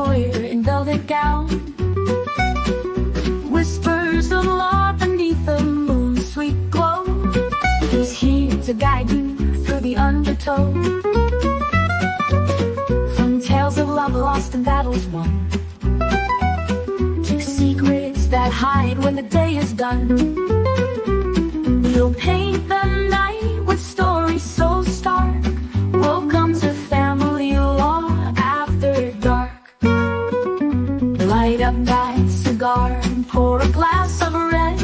lawyer in velvet gown, whispers of law beneath the moon's sweet glow. He's here to guide you through the undertow, from tales of love lost and battles won, to secrets that hide when the day is done. He'll paint the night with stories so stark. Welcome to family law after dark. Light up that cigar and pour a glass of red,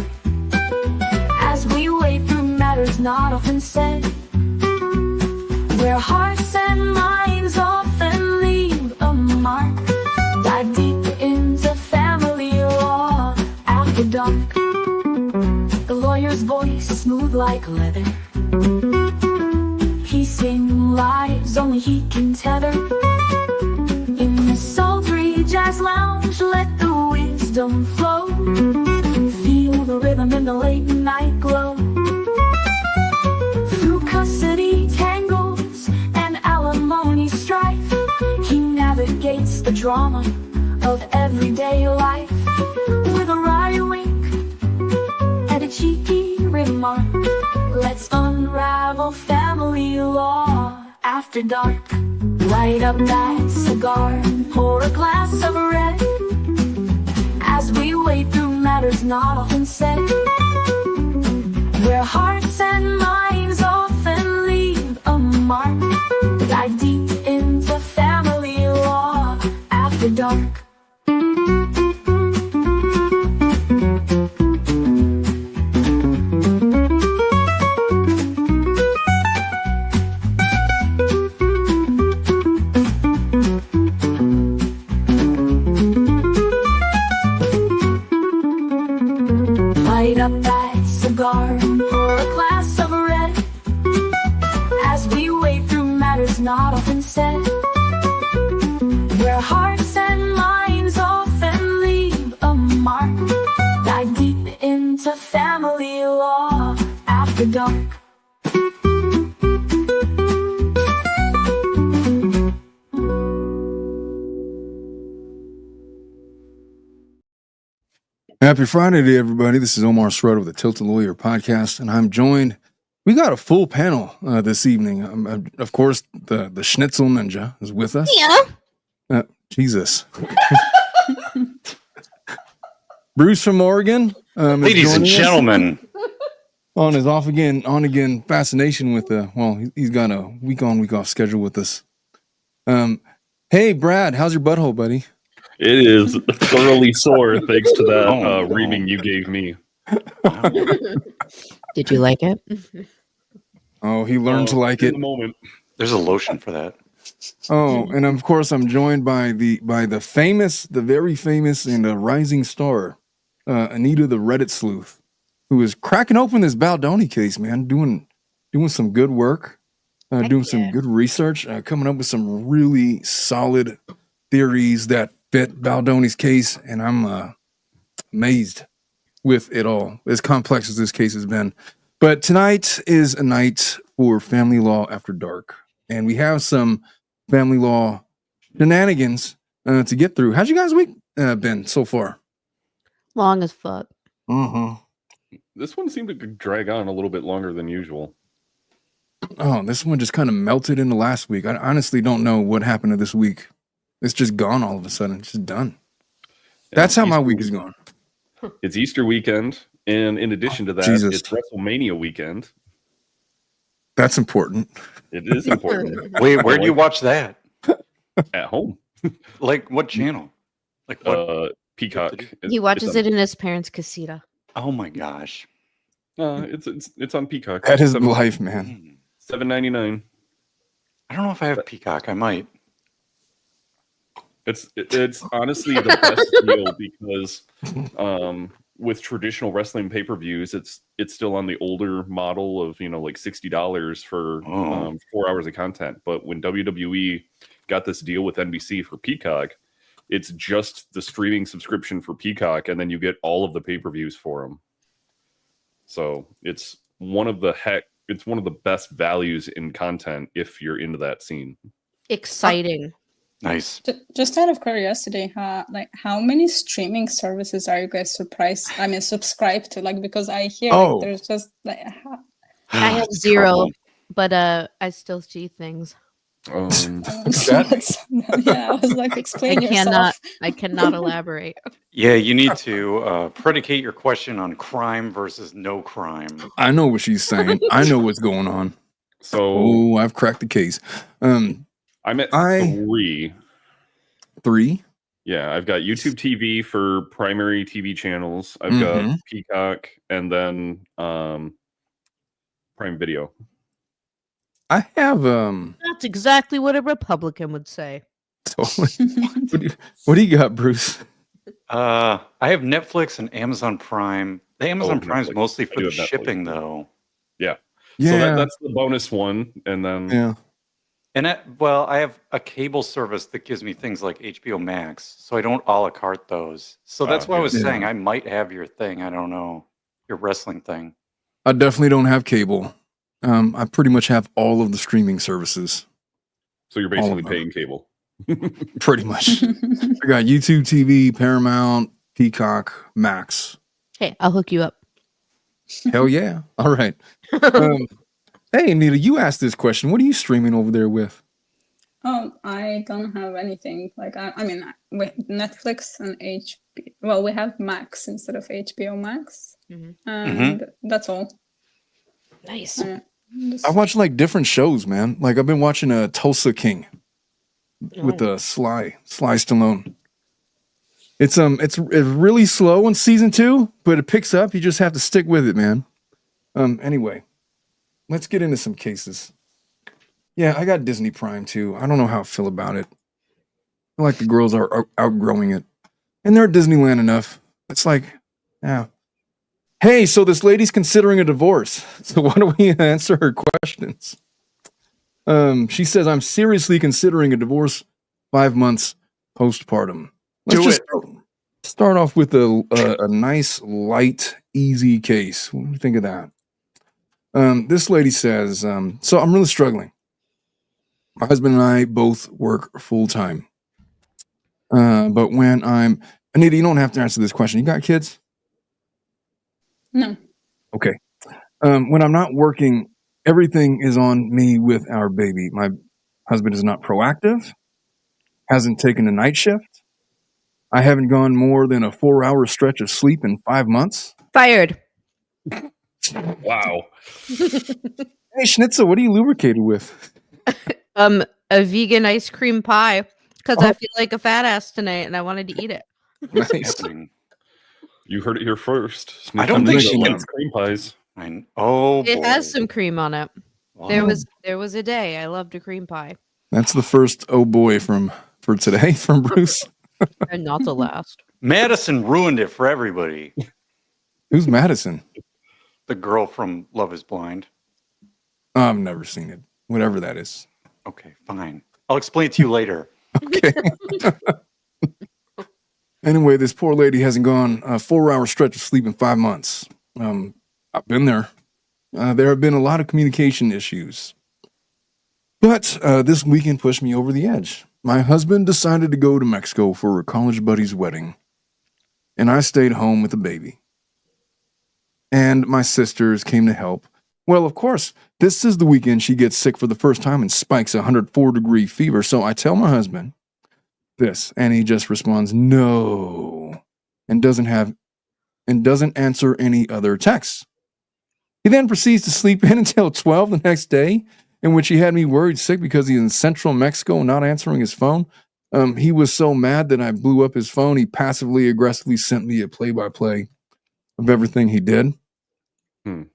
as we wade through matters not often said, where hearts and minds often leave a mark. Dive deep into family law after dark. The lawyer's voice smooth like leather, he sings lies only he can tether. In the sultry jazz lounge, let the wisdom flow. Feel the rhythm in the late night glow. Through custody tangles and alimony strife, he navigates the drama of everyday life. With a wry wink and a cheeky remark, let's unravel family law after dark. Light up that cigar and pour a glass of red, as we wade through matters not often said, where hearts and minds often leave a mark. Dive deep into family law after dark. Light up that cigar and pour a glass of red, as we wade through matters not often said, where hearts and minds often leave a mark. Dive deep into family law after dark. Happy Friday to everybody. This is Omar Schroeder with the Tilted Lawyer podcast, and I'm joined. We got a full panel this evening. Of course, the Schnitzel Ninja is with us. Yeah. Jesus. Bruce from Oregon. Ladies and gentlemen. On his off again, on again fascination with he's got a week on, week off schedule with us. Hey, Brad, how's your butthole, buddy? It is thoroughly sore thanks to that reading you gave me. Did you like it? Oh, he learned to like it. In the moment. There's a lotion for that. Oh, and of course, I'm joined by the very famous and rising star, Anita the Reddit sleuth, who is cracking open this Baldoni case, man, doing some good work, doing some good research, coming up with some really solid theories that fit Baldoni's case, and I'm amazed with it all, as complex as this case has been. But tonight is a night for family law after dark, and we have some family law shenanigans to get through. How's you guys' week been so far? Long as fuck. This one seemed to drag on a little bit longer than usual. Oh, this one just kind of melted into last week. I honestly don't know what happened to this week. It's just gone all of a sudden. It's just done. That's how my week is going. It's Easter weekend, and in addition to that, Jesus. It's WrestleMania weekend. That's important. It is important. Wait, where do you watch that? At home. Like what channel? Like what? Peacock. He watches it in his parents' casita. Oh my gosh. It's on Peacock. That is life, man. $7.99. I don't know if I have Peacock. I might. It's honestly the best deal because with traditional wrestling pay-per-views, it's still on the older model of like $60 for 4 hours of content. But when WWE got this deal with NBC for Peacock, it's just the streaming subscription for Peacock, and then you get all of the pay-per-views for them. So it's one of the best values in content if you're into that scene. Exciting. Nice. Just out of curiosity, how many streaming services are you guys subscribed to? Like, because I hear Oh. there's just I have 0, but I still see things. yeah, I was like, explain yourself. I cannot elaborate. Yeah, you need to predicate your question on crime versus no crime. I know what she's saying. I know what's going on. So I've cracked the case. I'm at 3. 3? Yeah, I've got YouTube TV for primary TV channels. I've got Peacock, and then Prime Video. I have That's exactly what a Republican would say. Totally. What do you got, Bruce? I have Netflix and Amazon Prime. The Amazon Prime is mostly for the shipping, though. Yeah. Yeah. So that's the bonus one, and then And I have a cable service that gives me things like HBO Max, so I don't a la carte those. So that's why I was saying I might have your thing. I don't know, your wrestling thing. I definitely don't have cable. I pretty much have all of the streaming services. So you're basically paying cable. Pretty much. I got YouTube TV, Paramount, Peacock, Max. Hey, I'll hook you up. Hell yeah. All right. Hey, Anita, you asked this question. What are you streaming over there with? I don't have anything. Like, with Netflix and HBO. Well, we have Max instead of HBO Max. And that's all. Nice. I watch like different shows, man. Like I've been watching Tulsa King with Sly Stallone. It's really slow in season 2, but it picks up. You just have to stick with it, man. Anyway, let's get into some cases. Yeah, I got Disney Prime too. I don't know how I feel about it. I feel like the girls are outgrowing it, and they're at Disneyland enough. It's like, yeah. Hey, so this lady's considering a divorce. So why don't we answer her questions? She says, I'm seriously considering a divorce 5 months postpartum. Let's start off with a nice, light, easy case. What do you think of that? This lady says, so I'm really struggling. My husband and I both work full time. But when Anita, you don't have to answer this question. You got kids? No. Okay. When I'm not working, everything is on me with our baby. My husband is not proactive, hasn't taken a night shift. I haven't gone more than a 4-hour stretch of sleep in 5 months. Fired. Wow. Hey, Schnitzel, what are you lubricated with? A vegan ice cream pie because I feel like a fat ass tonight and I wanted to eat it. Nice. You heard it here first. I don't think she likes cream pies. It has some cream on it. Wow. There was a day I loved a cream pie. That's the first oh boy for today from Bruce. And not the last. Madison ruined it for everybody. Who's Madison? The girl from Love is Blind. I've never seen it. Whatever that is. Okay, fine. I'll explain it to you later. Okay. Anyway, this poor lady hasn't gone a 4-hour stretch of sleep in 5 months. I've been there. There have been a lot of communication issues. But this weekend pushed me over the edge. My husband decided to go to Mexico for a college buddy's wedding. And I stayed home with the baby. And my sisters came to help. Well, of course, this is the weekend she gets sick for the first time and spikes a 104-degree fever. So I tell my husband this, and he just responds, no, and doesn't answer any other texts. He then proceeds to sleep in until 12 the next day, in which he had me worried sick because he's in central Mexico and not answering his phone. He was so mad that I blew up his phone. He passively aggressively sent me a play-by-play of everything he did.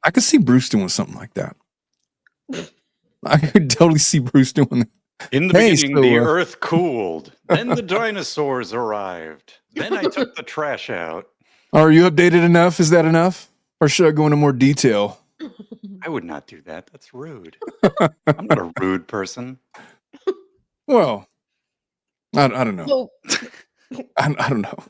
I could see Bruce doing something like that. I could totally see Bruce doing that. In the beginning, the earth cooled. Then the dinosaurs arrived. Then I took the trash out. Are you updated enough? Is that enough? Or should I go into more detail? I would not do that. That's rude. I'm not a rude person. Well, I don't know. I don't know.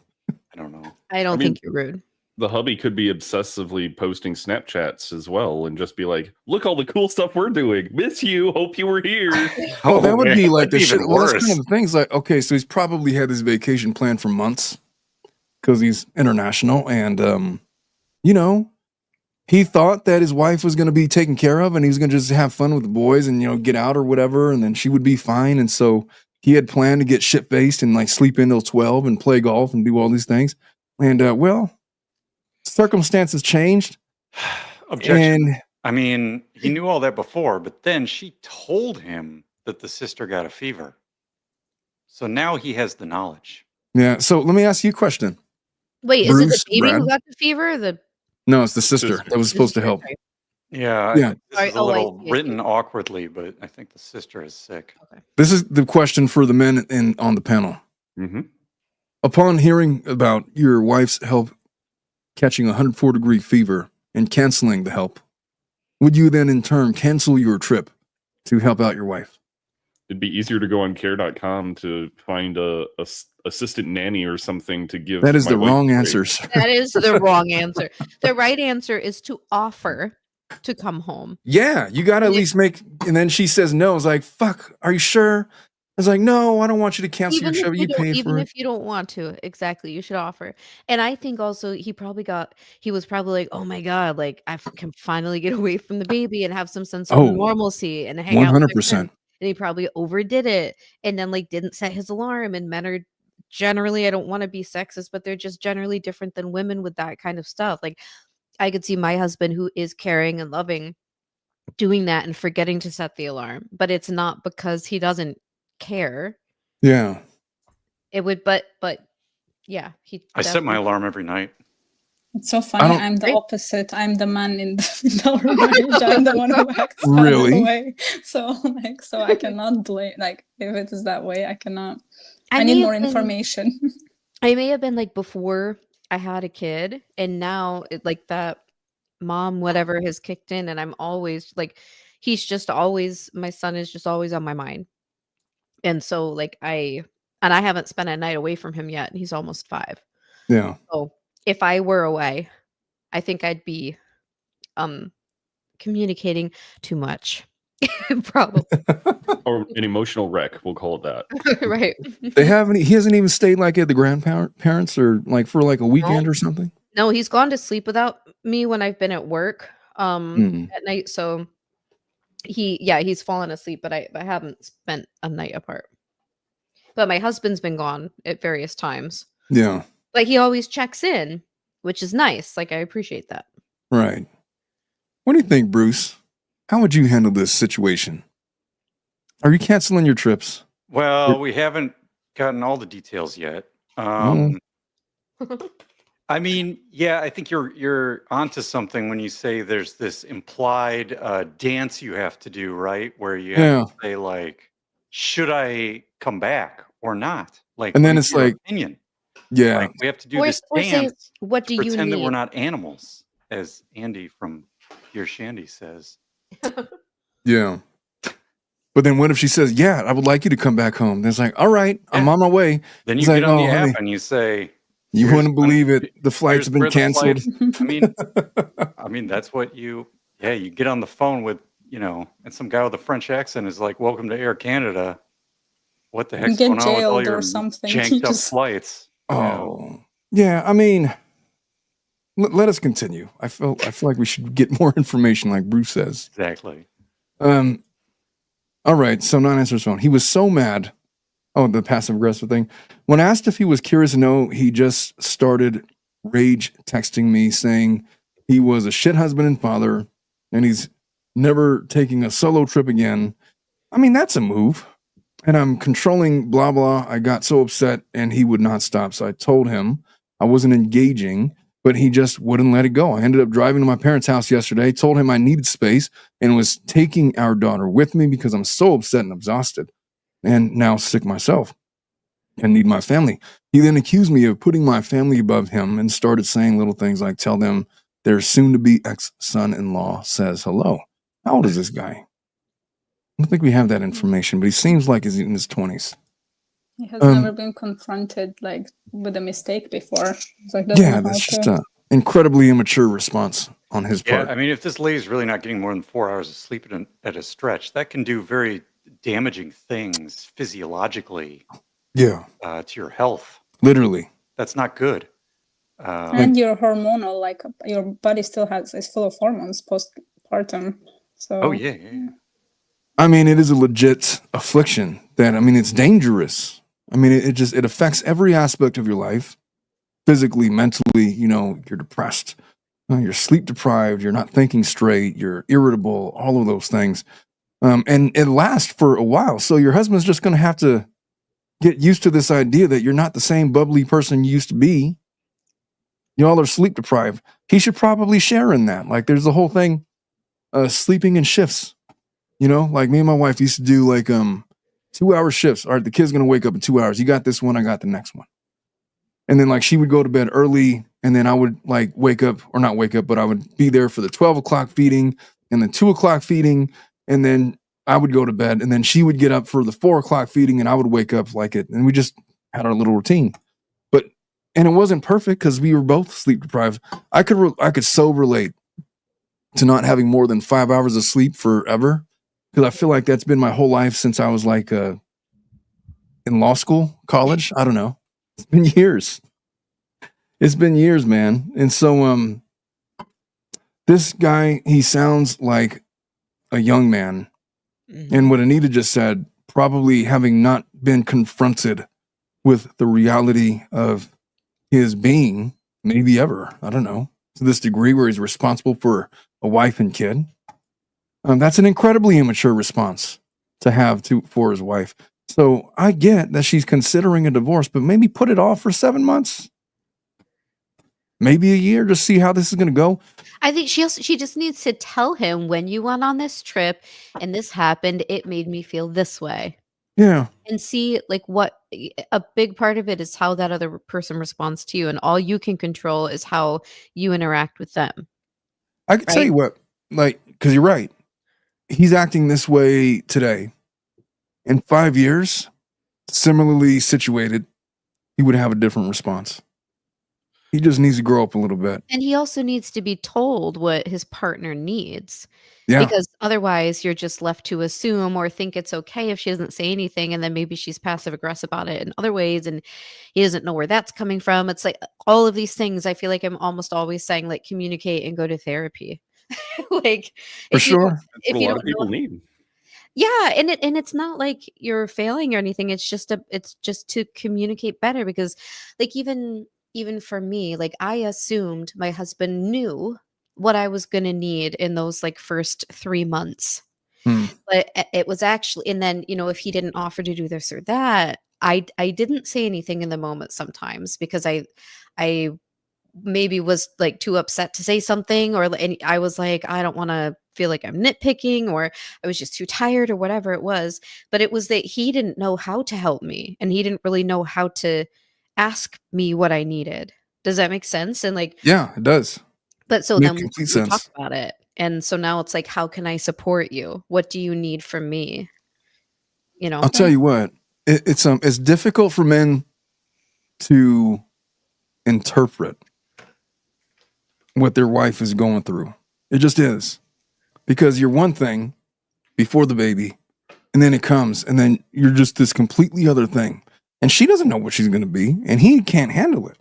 I don't know. I don't think you're rude. the hubby could be obsessively posting Snapchats as well and just be like, look all the cool stuff we're doing. Miss you. Hope you were here. Oh, that would be like the even shit. Well, that's worse. kind of the things like, okay, so he's probably had this vacation planned for months because he's international. And, you know, he thought that his wife was going to be taken care of and he was going to just have fun with the boys and, you know, get out or whatever. And then she would be fine. And so he had planned to get shit-faced and like sleep in till 12 and play golf and do all these things. And, well, circumstances changed. Objection. And I mean, he knew all that before, but then she told him that the sister got a fever. So now he has the knowledge. yeah, so let me ask you a question. Wait, is it Bruce, the baby Brad? who got the fever? Or the No, it's the sister Sister. that was supposed to help. Okay. Yeah, Yeah. I think this is a I little see. written awkwardly, but I think the sister is sick. This is the question for the men on the panel. Mm-hmm. Upon hearing about your wife's help catching a 104-degree fever and canceling the help, would you then in turn cancel your trip to help out your wife? It'd be easier to go on care.com to find a assistant nanny or something to give. That is my the wife wrong a break. answers. That is the wrong answer. The right answer is to offer to come home. Yeah, you got to at least make, and then she says no. It's like, fuck, are you sure? I was like, no, I don't want you to cancel your trip. You paid Even for it. if you don't want to, exactly, you should offer. And I think also he was probably like, oh my God, like I can finally get away from the baby and have some sense of Oh, normalcy and hang out with my 100%. friends. And he probably overdid it and then like didn't set his alarm. And men are generally, I don't want to be sexist, but they're just generally different than women with that kind of stuff. Like I could see my husband, who is caring and loving, doing that and forgetting to set the alarm. But it's not because he doesn't care. Yeah. It would, but yeah, I set my alarm every night. It's so funny. I'm the opposite. I'm the man in our marriage. I'm the one who acts out of the way. So I cannot blame. Like if it is that way, I cannot. I need more information. I may have been like before I had a kid, and now like that mom whatever has kicked in, and I'm always like, he's just always, my son is just always on my mind, and so like I haven't spent a night away from him yet, and he's almost 5. Yeah. So if I were away, I think I'd be communicating too much. Probably. Or an emotional wreck, we'll call it that. Right. He hasn't even stayed like at the grandparents or like for like a weekend or something? No, he's gone to sleep without me when I've been at work at night. So he's fallen asleep, but I haven't spent a night apart. But my husband's been gone at various times. Yeah. Like he always checks in, which is nice. Like I appreciate that. Right. What do you think, Bruce? How would you handle this situation? Are you canceling your trips? Well, we haven't gotten all the details yet. I mean, yeah, I think you're onto something when you say there's this implied dance you have to do, right? Where you have to say like, should I come back or not? Like, and then it's like opinion. Yeah, like, we have to do this dance. Say, what do you pretend need? that we're not animals, as Andy from Your Shandy says. Yeah. But then what if she says, yeah, I would like you to come back home? Then it's like, all right, I'm on my way. Then you it's get like, on the honey, app and you say, you wouldn't believe it. The flights have been canceled. I mean, that's what you get on the phone with, and some guy with a French accent is like, welcome to Air Canada. What the heck's going on with all your janked up flights? Oh, yeah. I mean, let us continue. I feel like we should get more information, like Bruce says. Exactly. All right. So not answering his phone. He was so mad. Oh, the passive aggressive thing. When asked if he was curious to know, he just started rage texting me saying he was a shit husband and father, and he's never taking a solo trip again. I mean, that's a move. And I'm controlling blah, blah. I got so upset and he would not stop. So I told him I wasn't engaging, but he just wouldn't let it go. I ended up driving to my parents' house yesterday, told him I needed space and was taking our daughter with me because I'm so upset and exhausted and now sick myself and need my family. He then accused me of putting my family above him and started saying little things like, tell them their soon-to-be ex-son-in-law says hello. How old is this guy? I don't think we have that information, but he seems like he's in his 20s. He has never been confronted like with a mistake before. So yeah, that's just incredibly immature response on his Yeah, part. I mean, if this lady's really not getting more than 4 hours of sleep at a stretch, that can do very damaging things physiologically Yeah, to your health. literally. That's not good. And your hormonal, like your body still is full of hormones postpartum. So. Oh yeah. I mean, it is a legit affliction that, I mean, it's dangerous. I mean, it affects every aspect of your life, physically, mentally. You know, you're depressed, you're sleep deprived, you're not thinking straight, you're irritable, all of those things. And it lasts for a while. So your husband's just going to have to get used to this idea that you're not the same bubbly person you used to be. Y'all are sleep deprived. He should probably share in that. Like, there's the whole thing, sleeping in shifts. You know, like me and my wife used to do like 2-hour shifts. All right, the kid's gonna wake up in 2 hours. You got this one, I got the next one. And then like she would go to bed early, and then I would like wake up, or not wake up, but I would be there for the 12 o'clock feeding and the 2 o'clock feeding, and then I would go to bed, and then she would get up for the 4 o'clock feeding, and I would wake up like it, and we just had our little routine. And it wasn't perfect because we were both sleep deprived. I could so relate to not having more than 5 hours of sleep forever. Because I feel like that's been my whole life since I was like in law school, college. I don't know. It's been years. It's been years, man. And so this guy, he sounds like a young man. Mm-hmm. And what Anita just said, probably having not been confronted with the reality of his being, maybe ever, I don't know, to this degree where he's responsible for a wife and kid. That's an incredibly immature response to have for his wife. So I get that she's considering a divorce, but maybe put it off for 7 months, maybe a year, to see how this is going to go. I think she just needs to tell him, when you went on this trip and this happened, it made me feel this way. Yeah. And see, like, what a big part of it is how that other person responds to you, and all you can control is how you interact with them. I can tell you what, like, because you're right. He's acting this way today. In 5 years, similarly situated, he would have a different response. He just needs to grow up a little bit. And he also needs to be told what his partner needs. Yeah. Because otherwise you're just left to assume or think it's okay if she doesn't say anything, and then maybe she's passive aggressive about it in other ways, and he doesn't know where that's coming from. It's like all of these things. I feel like I'm almost always saying, like, communicate and go to therapy. Like, for sure. That's what a lot of people need. Yeah, and it's not like you're failing or anything. It's just to communicate better, because like even for me, like, I assumed my husband knew what I was going to need in those like first 3 months. But it was actually, and then, you know, if he didn't offer to do this or that, I didn't say anything in the moment sometimes, because I maybe was like too upset to say something, and I was like, I don't want to feel like I'm nitpicking, or I was just too tired, or whatever it was. But it was that he didn't know how to help me, and he didn't really know how to ask me what I needed. Does that make sense? And like, yeah, it does. But so Makes then complete we sense. talk about it. And so now it's like, how can I support you? What do you need from me? You know, I'll tell you what, it's difficult for men to interpret what their wife is going through. It just is. Because you're one thing before the baby, and then it comes, and then you're just this completely other thing. And she doesn't know what she's going to be, and he can't handle it.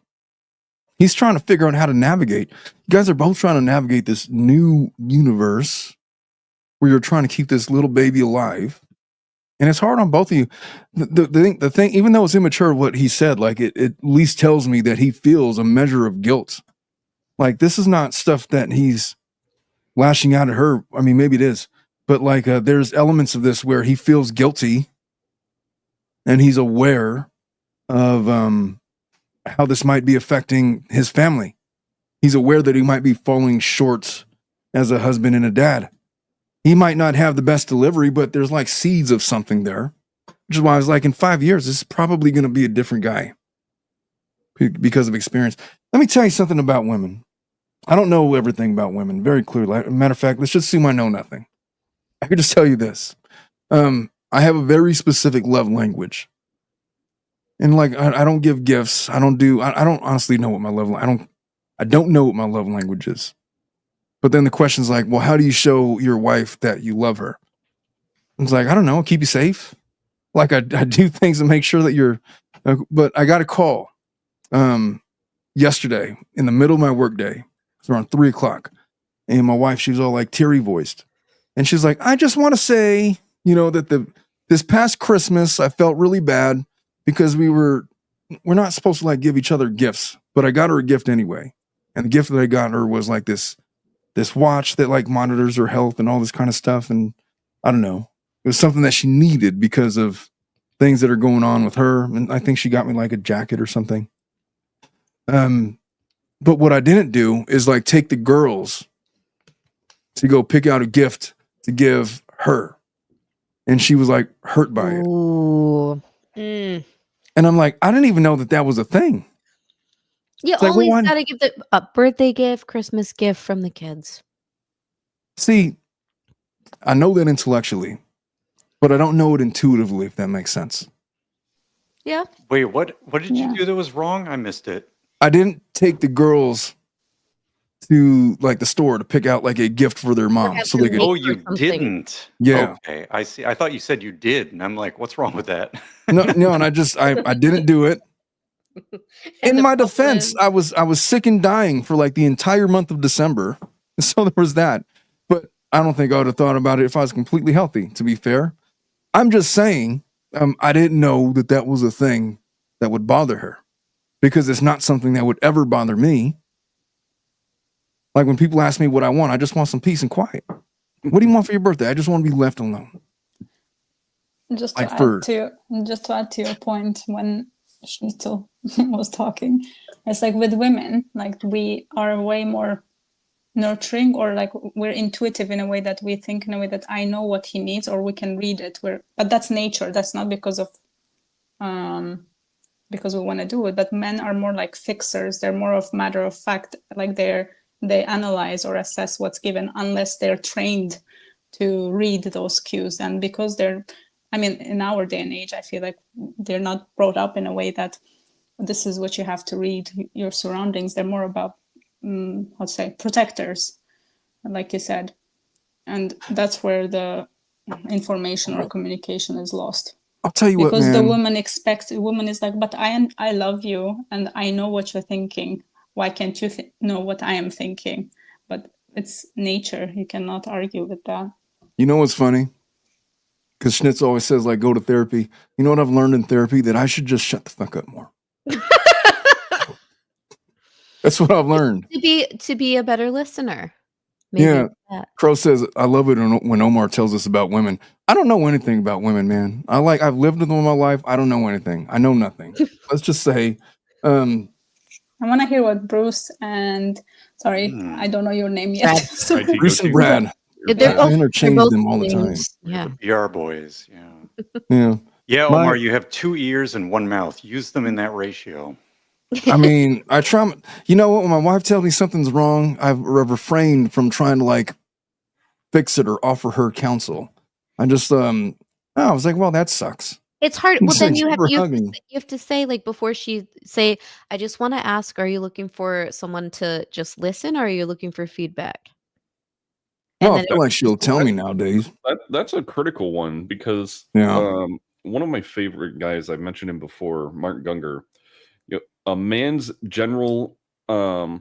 He's trying to figure out how to navigate. You guys are both trying to navigate this new universe where you're trying to keep this little baby alive. And it's hard on both of you. The thing, even though it's immature what he said, like it at least tells me that he feels a measure of guilt. Like, this is not stuff that he's lashing out at her. I mean, maybe it is. But like there's elements of this where he feels guilty, and he's aware of how this might be affecting his family. He's aware that he might be falling short as a husband and a dad. He might not have the best delivery, but there's like seeds of something there, which is why I was like, in 5 years, this is probably going to be a different guy because of experience. Let me tell you something about women. I don't know everything about women very clearly. Matter of fact, let's just assume I know nothing. I could just tell you this. I have a very specific love language. And like, I don't give gifts. I don't honestly know what my love, I don't know what my love language is. But then the question's like, well, how do you show your wife that you love her? It's like, I don't know, keep you safe. Like I do things to make sure that you're, but I got a call yesterday in the middle of my work day. It's around 3:00. And my wife, she was all like teary voiced. And she's like, I just want to say, that this past Christmas, I felt really bad because we're not supposed to like give each other gifts, but I got her a gift anyway. And the gift that I got her was like this watch that like monitors her health and all this kind of stuff. And I don't know, it was something that she needed because of things that are going on with her. And I think she got me like a jacket or something. But what I didn't do is like take the girls to go pick out a gift to give her. And she was like hurt by it. Ooh. And I'm like, I didn't even know that was a thing. You It's like, always well, gotta give a birthday gift, Christmas gift from the kids. See, I know that intellectually, but I don't know it intuitively, if that makes sense. Yeah. Wait, what did you do that was wrong? I missed it. I didn't take the girls to like the store to pick out like a gift for their mom. So they could. Oh, you didn't? Yeah. Okay, I see. I thought you said you did, and I'm like, what's wrong with that? No, and I didn't do it. In my defense, I was sick and dying for like the entire month of December. So there was that. But I don't think I would have thought about it if I was completely healthy, to be fair. I'm just saying, I didn't know that was a thing that would bother her, because it's not something that would ever bother me. Like when people ask me what I want, I just want some peace and quiet. What do you want for your birthday? I just want to be left alone. Just to add to your point, when Schnitzel was talking, it's like with women, like we are way more nurturing, or like we're intuitive in a way that we think in a way that I know what he needs, or we can read it. But that's nature. That's not because of because we want to do it. But men are more like fixers. They're more of matter of fact. Like they analyze or assess what's given, unless they're trained to read those cues. And because in our day and age, I feel like they're not brought up in a way that this is what you have to read your surroundings. They're more about, protectors, like you said. And that's where the information or communication is lost. I'll tell you because what, man. the woman is like, but I love you and I know what you're thinking. Why can't you know what I am thinking? But it's nature. You cannot argue with that. You know what's funny? Because Schnitz always says, like, go to therapy. You know what I've learned in therapy? That I should just shut the fuck up more. That's what I've learned. To be a better listener. Maybe yeah. Crow says, I love it when Omar tells us about women. I don't know anything about women, man. I've lived with them in my life. I don't know anything. I know nothing. Let's just say. I want to hear what Bruce and, I don't know your name yet. Bruce and Brad. I interchange them all the time. Yeah. The BR boys. Yeah. Yeah. Yeah, Omar, you have 2 ears and 1 mouth. Use them in that ratio. I mean, I try. You know what? When my wife tells me something's wrong, I've refrained from trying to like fix it or offer her counsel. I just, I was like, well, that sucks. It's hard. Well, then you have to say, like, before she say, I just want to ask, are you looking for someone to just listen, or are you looking for feedback? Well, I feel like she'll tell me nowadays. That's a critical one, because one of my favorite guys, I've mentioned him before, Mark Gungor. A man's general, a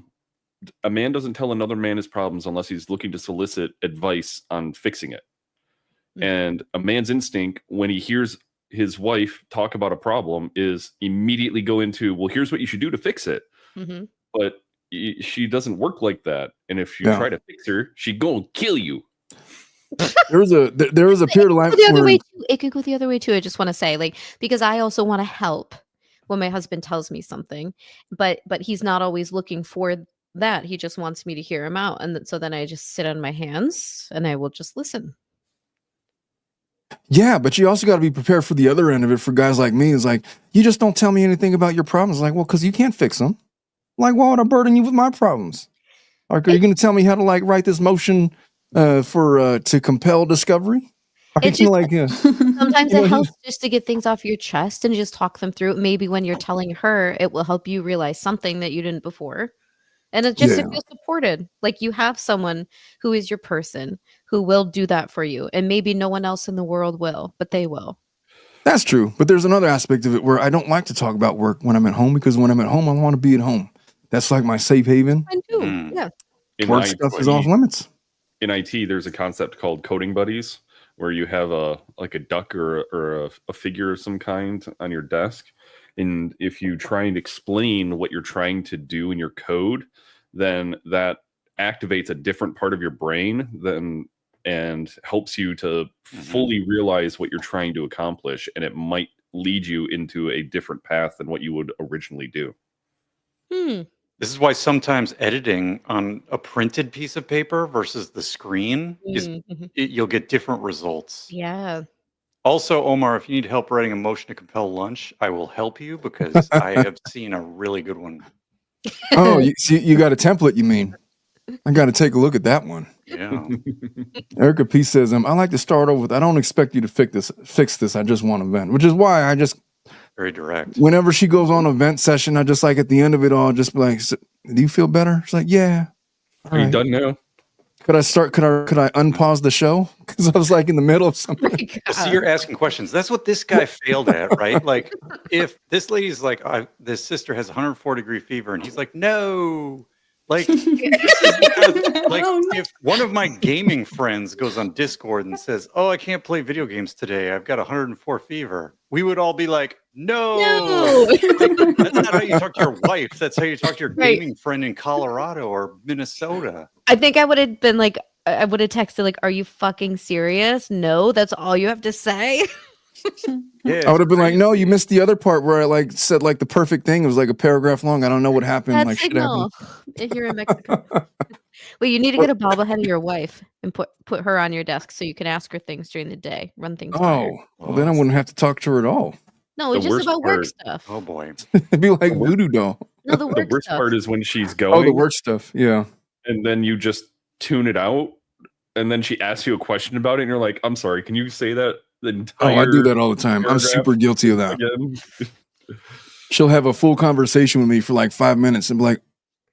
man doesn't tell another man his problems unless he's looking to solicit advice on fixing it. Mm-hmm. And a man's instinct when he hears his wife talk about a problem is immediately go into, well, here's what you should do to fix it. Mm-hmm. But she doesn't work like that. And if you try to fix her, she gonna kill you. There was a period of life it could go the other way too. I just want to say, like, because I also want to help when my husband tells me something, but he's not always looking for that. He just wants me to hear him out. And so then I just sit on my hands and I will just listen. Yeah, but you also got to be prepared for the other end of it. For guys like me, it's like, you just don't tell me anything about your problems. Like, well, because you can't fix them. Like, why would I burden you with my problems? Like, are you going to tell me how to like write this motion to compel discovery? It's just, sometimes it helps just to get things off your chest and just talk them through. Maybe when you're telling her, it will help you realize something that you didn't before. And it's just to feel supported. Like you have someone who is your person who will do that for you. And maybe no one else in the world will, but they will. That's true. But there's another aspect of it where I don't like to talk about work when I'm at home, because when I'm at home, I want to be at home. That's like my safe haven. Mine too. Yeah. Work stuff is off limits. In IT, there's a concept called coding buddies, where you have a duck or a figure of some kind on your desk. And if you try and explain what you're trying to do in your code, then that activates a different part of your brain and helps you to fully realize what you're trying to accomplish. And it might lead you into a different path than what you would originally do. This is why sometimes editing on a printed piece of paper versus the screen you'll get different results. Yeah. Also, Omar, if you need help writing a motion to compel lunch, I will help you, because I have seen a really good one. Oh, you got a template, you mean? I got to take a look at that one. Yeah. Erica P says, I like to start over with, I don't expect you to fix this. I just want to vent, which is why I just very direct. Whenever she goes on a vent session, I just like at the end of it all, just be like, do you feel better? She's like, yeah. Are you done now? Could I unpause the show? Because I was like in the middle of something. See, you're asking questions. That's what this guy failed at, right? Like, if this lady's like, this sister has 104-degree fever, and he's like, no. Like, if one of my gaming friends goes on Discord and says, oh, I can't play video games today, I've got 104 fever, we would all be like, no. Like, that's not how you talk to your wife. That's how you talk to your gaming friend in Colorado or Minnesota. I think I would have been like, I would have texted like, are you fucking serious? No, that's all you have to say. Yeah, I would have been like, no, you missed the other part where I like said like the perfect thing. It was like a paragraph long. I don't know what happened. That's like, signal. If you're in Mexico. Wait, you need to get a bobblehead of your wife and put her on your desk so you can ask her things during the day. Run things. Well, then I wouldn't have to talk to her at all. No, it's just about work stuff. Oh boy, it'd be like voodoo doll. No, the worst stuff. part is when she's going. Oh, the work stuff. Yeah. And then you just tune it out, and then she asks you a question about it, and you're like, "I'm sorry, can you say that?" I do that all the time. I'm super guilty of that. She'll have a full conversation with me for like 5 minutes and be like,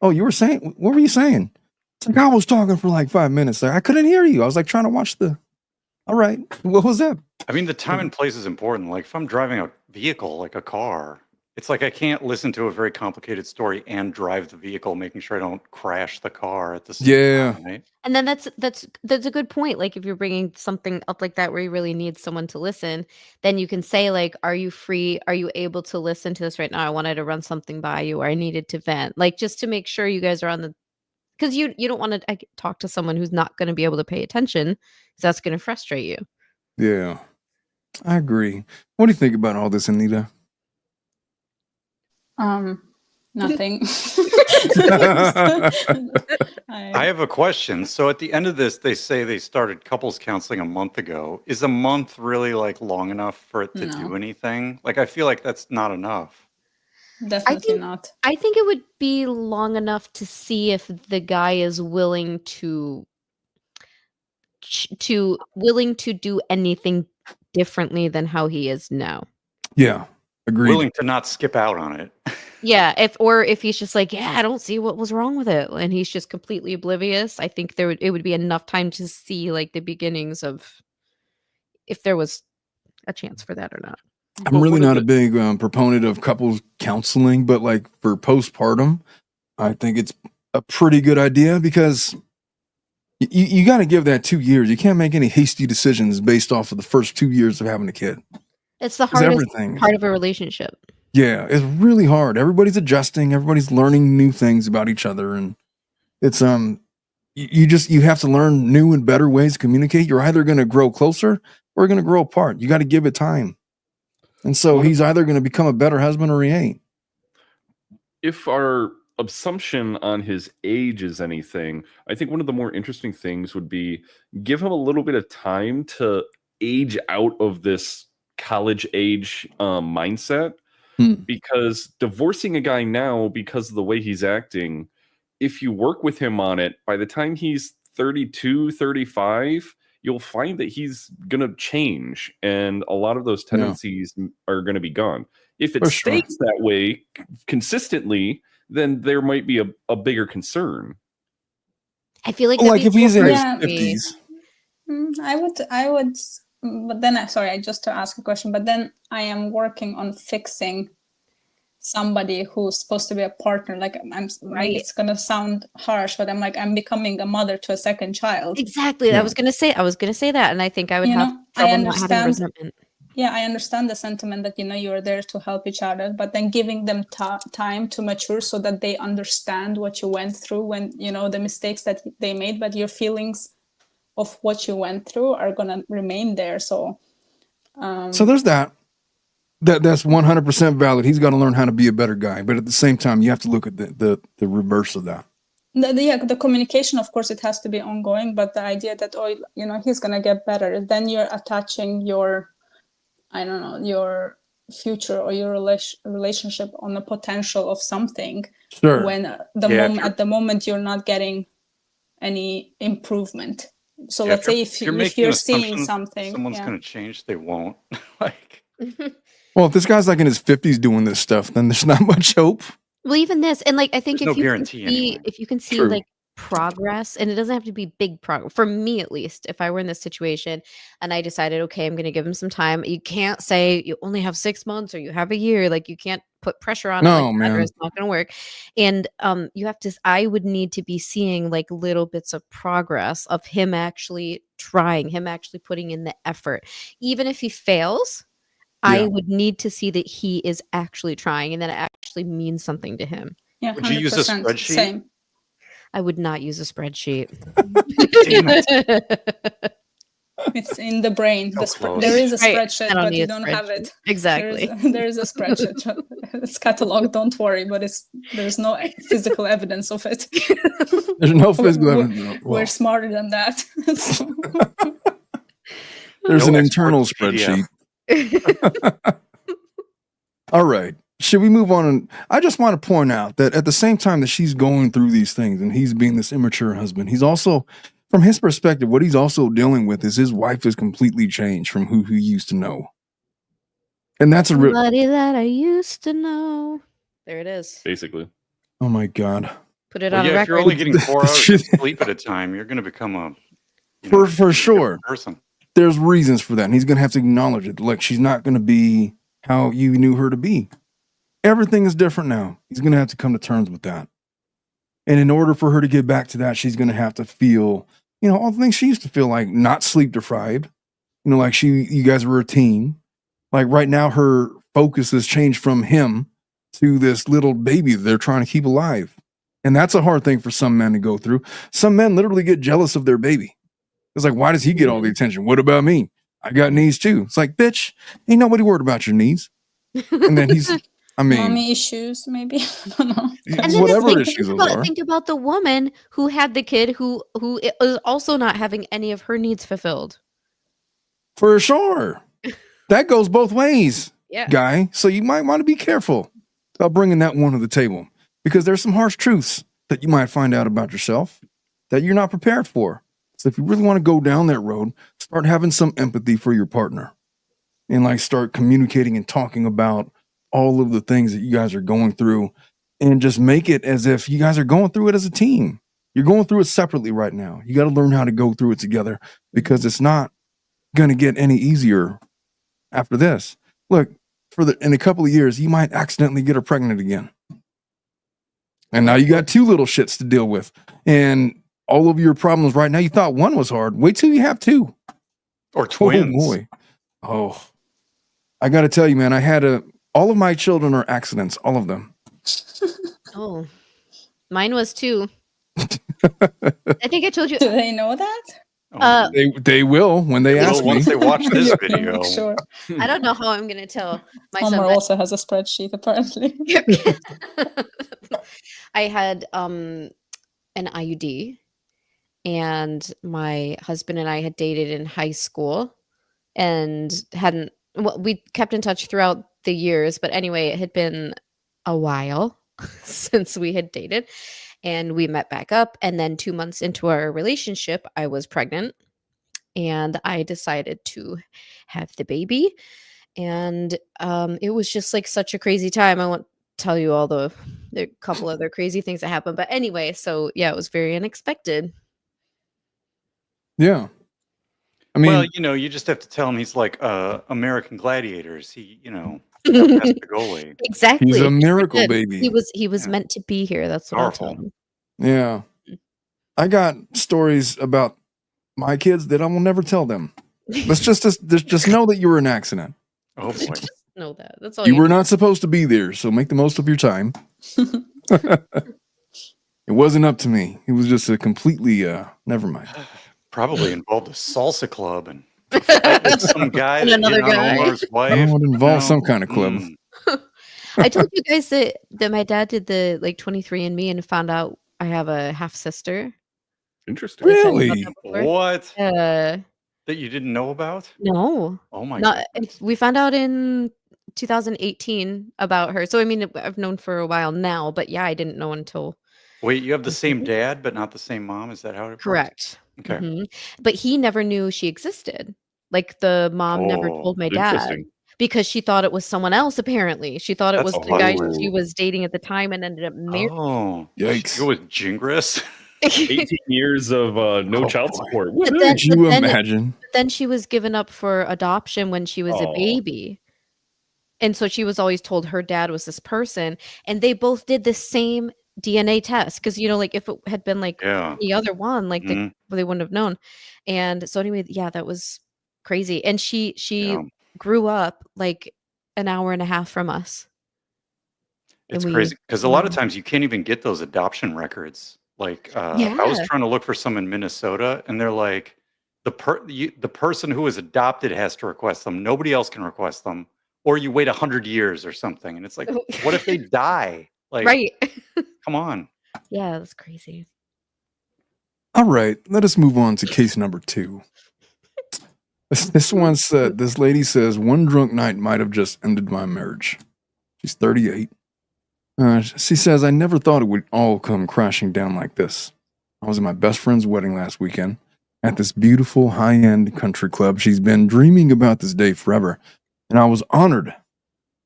oh, what were you saying? It's like, I was talking for like 5 minutes. Like, I couldn't hear you. I was like trying to watch all right. What was that? I mean, the time and place is important. Like if I'm driving a vehicle, like a car, it's like I can't listen to a very complicated story and drive the vehicle, making sure I don't crash the car at the same time, right? And then that's a good point. Like if you're bringing something up like that where you really need someone to listen, then you can say like, are you free? Are you able to listen to this right now? I wanted to run something by you, or I needed to vent. Like just to make sure you guys are on the, because you don't want to talk to someone who's not going to be able to pay attention, because that's going to frustrate you. Yeah, I agree. What do you think about all this, Anita? Nothing. I have a question. So at the end of this, they say they started couples counseling a month ago. Is a month really like long enough for it to do anything? Like, I feel like that's not enough. Definitely not. I think it would be long enough to see if the guy is willing to do anything differently than how he is now. Yeah, agreed. Willing to not skip out on it. Yeah, if he's just like, yeah, I don't see what was wrong with it, and he's just completely oblivious, I think it would be enough time to see like the beginnings of if there was a chance for that or not. I'm really not a big proponent of couples counseling, but like for postpartum, I think it's a pretty good idea, because you got to give that 2 years. You can't make any hasty decisions based off of the first 2 years of having a kid. It's the hardest part of a relationship. Yeah, it's really hard. Everybody's adjusting. Everybody's learning new things about each other, and it's you have to learn new and better ways to communicate. You're either going to grow closer or going to grow apart. You got to give it time. And so he's either going to become a better husband or he ain't. If our assumption on his age is anything, I think one of the more interesting things would be give him a little bit of time to age out of this college age mindset. Because divorcing a guy now because of the way he's acting, if you work with him on it, by the time he's 32, 35, you'll find that he's going to change. And a lot of those tendencies are going to be gone. If it stays that way consistently, then there might be a bigger concern. I feel like Like if he's in his Yeah. 50s. I would, but then sorry, just to ask a question, but then I am working on fixing somebody who's supposed to be a partner. Like maybe it's gonna sound harsh, but I'm becoming a mother to a second child. Exactly. Yeah. I was gonna say that, and I think I would have trouble not having resentment. Yeah, I understand the sentiment that you're there to help each other, but then giving them time to mature so that they understand what you went through when the mistakes that they made, but your feelings of what you went through are gonna remain there. So there's that. That's 100% valid. He's got to learn how to be a better guy, but at the same time, you have to look at the reverse of that. The communication, of course, it has to be ongoing, but the idea that he's gonna get better, then you're attaching your future or your relationship on the potential of something. Sure. When at the moment you're not getting any improvement. So let's say if you're seeing something, someone's going to change, they won't. Well, if this guy's like in his 50s doing this stuff, then there's not much hope. Well, even this, and like I think There's if you can see like progress, and it doesn't have to be big progress for me, at least. If I were in this situation and I decided, okay, I'm going to give him some time, you can't say you only have 6 months or you have a year. Like you can't put pressure on it like that, or it's not going to work. And you have to. I would need to be seeing like little bits of progress of him actually trying, him actually putting in the effort, even if he fails. I would need to see that he is actually trying and that it actually means something to him. Yeah, would you use a spreadsheet? Same. I would not use a spreadsheet. Damn it. It's in the brain. There is a spreadsheet, but you don't have it. Exactly. There is a spreadsheet. It's cataloged, don't worry, but there's no physical evidence of it. There's no physical evidence. We're smarter than that. There's an internal spreadsheet. All right. Should we move on? And I just want to point out that at the same time that she's going through these things and he's being this immature husband, he's also, from his perspective, what he's also dealing with is his wife has completely changed from who he used to know. And that's a real somebody that I used to know. There it is. Basically. Oh my God. Put it on if record. you're only getting 4 hours of sleep at a time, you're going to become a for sure person. There's reasons for that. And he's going to have to acknowledge it. Like, she's not going to be how you knew her to be. Everything is different now. He's going to have to come to terms with that. And in order for her to get back to that, she's going to have to feel, all the things she used to feel, like not sleep deprived, like you guys were a team. Like right now, her focus has changed from him to this little baby that they're trying to keep alive. And that's a hard thing for some men to go through. Some men literally get jealous of their baby. It's like, why does he get all the attention? What about me? I got needs too. It's like, bitch, ain't nobody worried about your needs. And then mommy issues, maybe. I don't know. And then whatever issues those are. Think about the woman who had the kid who is also not having any of her needs fulfilled. For sure. That goes both ways, yeah, guy. So you might want to be careful about bringing that one to the table, because there's some harsh truths that you might find out about yourself that you're not prepared for. So if you really want to go down that road, start having some empathy for your partner and start communicating and talking about all of the things that you guys are going through, and just make it as if you guys are going through it as a team. You're going through it separately right now. You got to learn how to go through it together, because it's not going to get any easier after this. Look, in a couple of years, you might accidentally get her pregnant again. And now you got 2 little shits to deal with. And all of your problems right now, you thought one was hard. Wait till you have 2. Or twins. Oh, boy. Oh, I got to tell you, man, all of my children are accidents. All of them. Oh, mine was 2. I think I told you. Do they know that? They will when they ask me. Once they watch this video. Sure. I don't know how I'm going to tell my Homer son. Also has a spreadsheet, apparently. I had an IUD, and my husband and I had dated in high school and we kept in touch throughout the years, but anyway, it had been a while since we had dated, and we met back up. And then 2 months into our relationship, I was pregnant, and I decided to have the baby. And it was just like such a crazy time. tell you all the couple other crazy things that happened. But anyway, so yeah, it was very unexpected. Yeah. I mean, well, you just have to tell him he's like American Gladiators. He, never has to go away. Exactly. he's a He never miracle did. baby. He was Yeah. meant to be here. That's what I'll tell Powerful. him. Yeah. I got stories about my kids that I will never tell them. Let's just know that you were an accident. Oh boy. Just know that. That's all You you were need. not supposed to be there, so make the most of your time. It wasn't up to me. It was just a completely never mind. Probably involved a salsa club and with some guy And that another hit on guy. Omar's wife. I would involve No. some kind of club. I told you guys that my dad did the 23andMe and found out I have a half sister. Interesting. Really? What? That you didn't know about? No. Oh my Not goodness. we found out in 2018 about her. So I mean, I've known for a while now, but yeah, I didn't know until. Wait, you have the same dad but not the same mom? Is that how it works? Correct. Okay. Mhm. But he never knew she existed. Like the mom never told my dad Interesting. because she thought it was someone else. Apparently, she thought it That's was the guy weird. she was dating at the time and ended up marrying. Oh, Yikes. It was Jingris. 18 years of no Oh, child boy. support. But Woohoo! Could you imagine? then she was given up for adoption when she was a Aw. baby. And so she was always told her dad was this person. And they both did the same DNA test. Because, like if it had been like Yeah. the other one, like Mhm. they wouldn't have known. And so anyway, yeah, that was crazy. And she Yeah. grew up like an hour and a half from us. It's And crazy because a lot of times you can't even get those adoption records. Like I was Yeah. trying to look for some in Minnesota, and they're like, the person who was adopted has to request them. Nobody else can request them, or you wait 100 years or something. And it's like, what if they die? Like, Right. come on. Yeah, that's crazy. All right, let us move on to case number 2. This one said, this lady says, one drunk night might have just ended my marriage. She's 38. She says, I never thought it would all come crashing down like this. I was at my best friend's wedding last weekend at this beautiful high-end country club. She's been dreaming about this day forever, and I was honored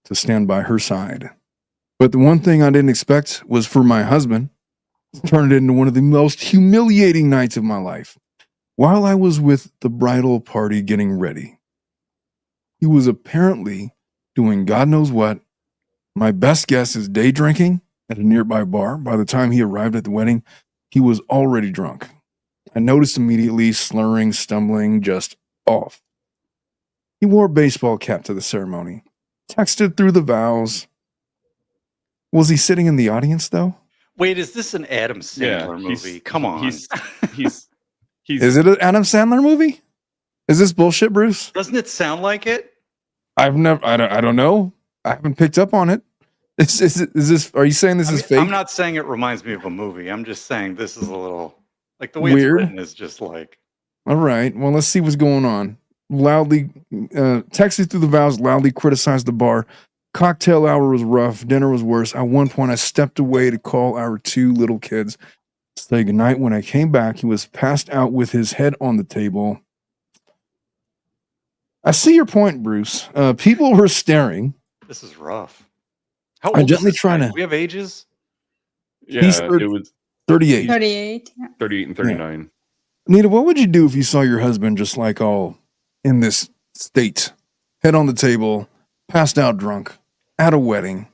to stand by her side. But the one thing I didn't expect was for my husband to turn it into one of the most humiliating nights of my life. While I was with the bridal party getting ready, he was apparently doing God knows what. My best guess is day drinking at a nearby bar. By the time he arrived at the wedding, he was already drunk. I noticed immediately, slurring, stumbling, just off. He wore a baseball cap to the ceremony, texted through the vows. Was he sitting in the audience, though? Wait, is this an Adam Sandler movie? Come on. He's Is it an Adam Sandler movie? Is this bullshit, Bruce? Doesn't it sound like it? I don't know. I haven't picked up on it. Is this? Are you saying this is fake? I'm not saying it reminds me of a movie. I'm just saying this is a little like the way Weird. it's written is just like. All right. Well, let's see what's going on. Loudly texted through the vows. Loudly criticized the bar. Cocktail hour was rough. Dinner was worse. At one point, I stepped away to call our 2 little kids to say goodnight. When I came back, he was passed out with his head on the table. I see your point, Bruce. People were staring. This is rough. How I'm old gently is this trying guy? to. Do we have ages? Yeah, He's it was 38. 38. Yeah. 38 and 39. Nita, what would you do if you saw your husband just like all in this state, head on the table, passed out drunk, at a wedding,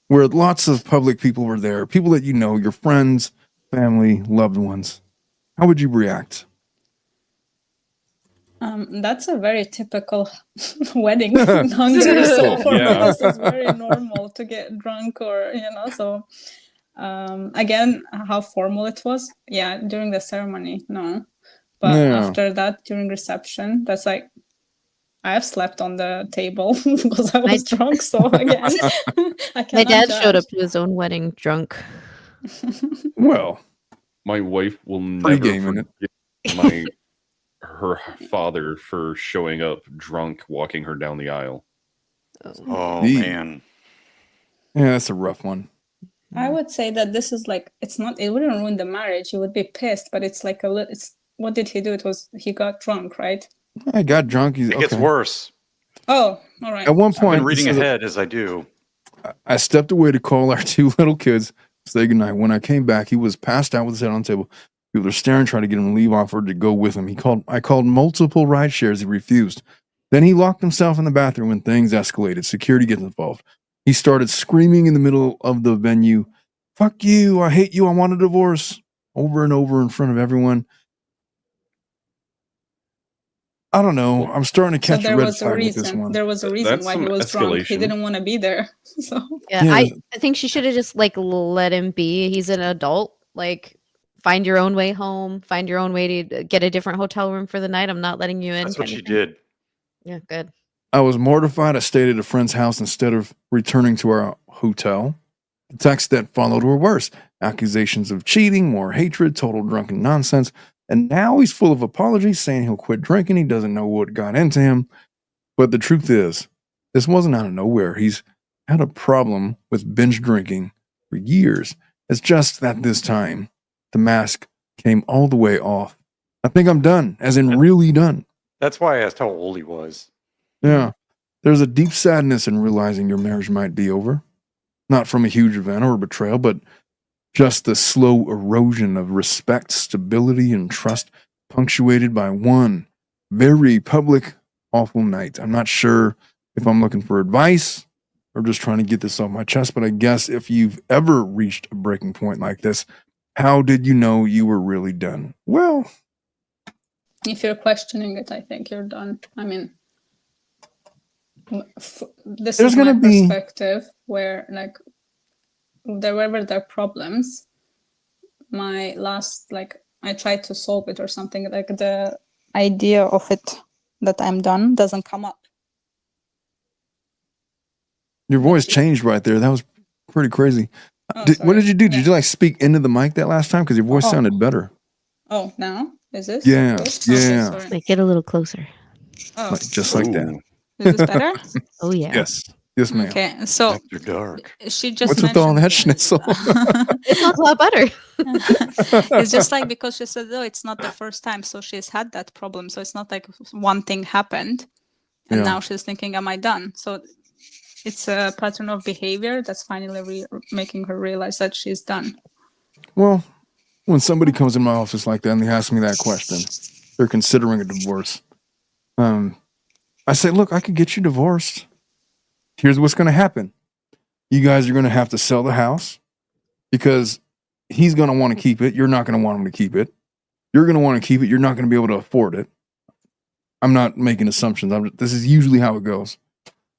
where lots of public people were there, people that you know, your friends, family, loved ones? How would you react? That's a very typical wedding hunger. So for us, it's very normal to get drunk or, so again, how formal it was. Yeah, during the ceremony, no. But after that, during reception, that's like, I have slept on the table because I was drunk. So again, my dad showed up to his own wedding drunk. Well, my wife will never forgive her father for showing up drunk, walking her down the aisle. Oh man, yeah, that's a rough one. I would say that this is like, it wouldn't ruin the marriage. You would be pissed, but it's like what did he do? He got drunk, right? I got drunk. It gets worse. Oh, all right. At one point, I've been reading ahead as I do. I stepped away to call our 2 little kids, say goodnight. When I came back, he was passed out with his head on the table. People were staring, trying to get him to leave, offered to go with him. I called multiple ride shares. He refused. Then he locked himself in the bathroom when things escalated. Security gets involved. He started screaming in the middle of the venue, "Fuck you, I hate you, I want a divorce," over and over in front of everyone. I don't know. I'm starting to catch a red flag with this one. There was a reason why he was drunk. He didn't want to be there. So yeah. I think she should have just like let him be. He's an adult. Like, find your own way home. Find your own way to get a different hotel room for the night. I'm not letting you in. That's what she did. Yeah, good. I was mortified. I stayed at a friend's house instead of returning to our hotel. The texts that followed were worse. Accusations of cheating, more hatred, total drunken nonsense. And now he's full of apologies, saying he'll quit drinking. He doesn't know what got into him. But the truth is, this wasn't out of nowhere. He's had a problem with binge drinking for years. It's just that this time, the mask came all the way off. I think I'm done, as in really done. That's why I asked how old he was. Yeah. There's a deep sadness in realizing your marriage might be over. Not from a huge event or a betrayal, but just the slow erosion of respect, stability, and trust, punctuated by one very public, awful night. I'm not sure if I'm looking for advice or just trying to get this off my chest, but I guess if you've ever reached a breaking point like this, how did you know you were really done? Well, if you're questioning it, I think you're done. I mean, this is my perspective, where like wherever there are problems, my last, like, I try to solve it or something, like the idea of it that I'm done doesn't come up. Your voice changed right there. That was pretty crazy. Oh, what did you do? Did you like speak into the mic that last time? Because your voice sounded better. Oh, now? Is this? Yeah. Good? Yeah. Okay, Like, get a little closer. Oh. Like, just like that. Is this better? Oh, yeah. Yes. Yes, ma'am. Okay, so After dark. she just What's with all that schnitzel? It sounds a lot better. It's just like, because she said, oh, it's not the first time, so she's had that problem. So it's not like one thing happened and now she's thinking, am I done? So it's a pattern of behavior that's finally making her realize that she's done. Well, when somebody comes in my office like that and they ask me that question, they're considering a divorce. I say, look, I could get you divorced. Here's what's going to happen. You guys are going to have to sell the house because he's going to want to keep it. You're not going to want him to keep it. You're going to want to keep it. You're not going to be able to afford it. I'm not making assumptions. This is usually how it goes.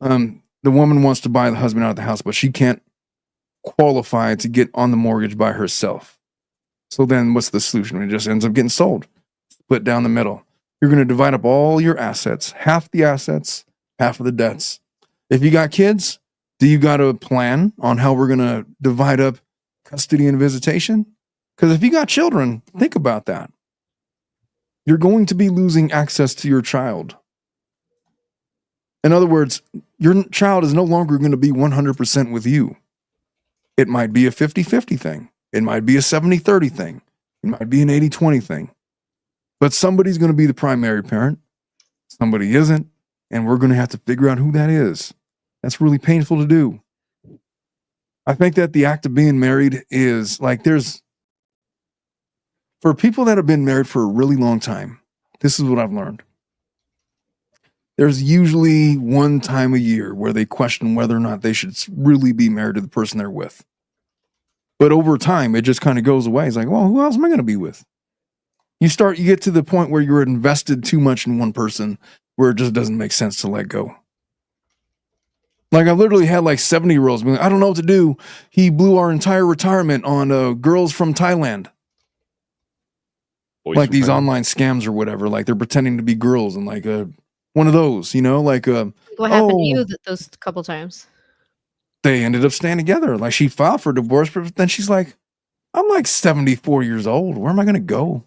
The woman wants to buy the husband out of the house, but she can't qualify to get on the mortgage by herself. So then what's the solution? It just ends up getting sold, split down the middle. You're going to divide up all your assets, half the assets, half of the debts. If you got kids, do you got a plan on how we're going to divide up custody and visitation? Because if you got children, think about that. You're going to be losing access to your child. In other words, your child is no longer going to be 100% with you. It might be a 50-50 thing. It might be a 70-30 thing. It might be an 80-20 thing. But somebody's going to be the primary parent. Somebody isn't. And we're going to have to figure out who that is. That's really painful to do. I think that the act of being married is like for people that have been married for a really long time, this is what I've learned. There's usually one time a year where they question whether or not they should really be married to the person they're with. But over time, it just kind of goes away. It's like, well, who else am I going to be with? You get to the point where you're invested too much in one person where it just doesn't make sense to let go. Like, I literally had like 70-year-olds being like, I don't know what to do. He blew our entire retirement on girls from Thailand. Like these online scams or whatever. Like they're pretending to be girls and like one of those, like what happened to you those couple times? They ended up staying together. Like she filed for divorce, but then she's like, I'm like 74 years old. Where am I going to go?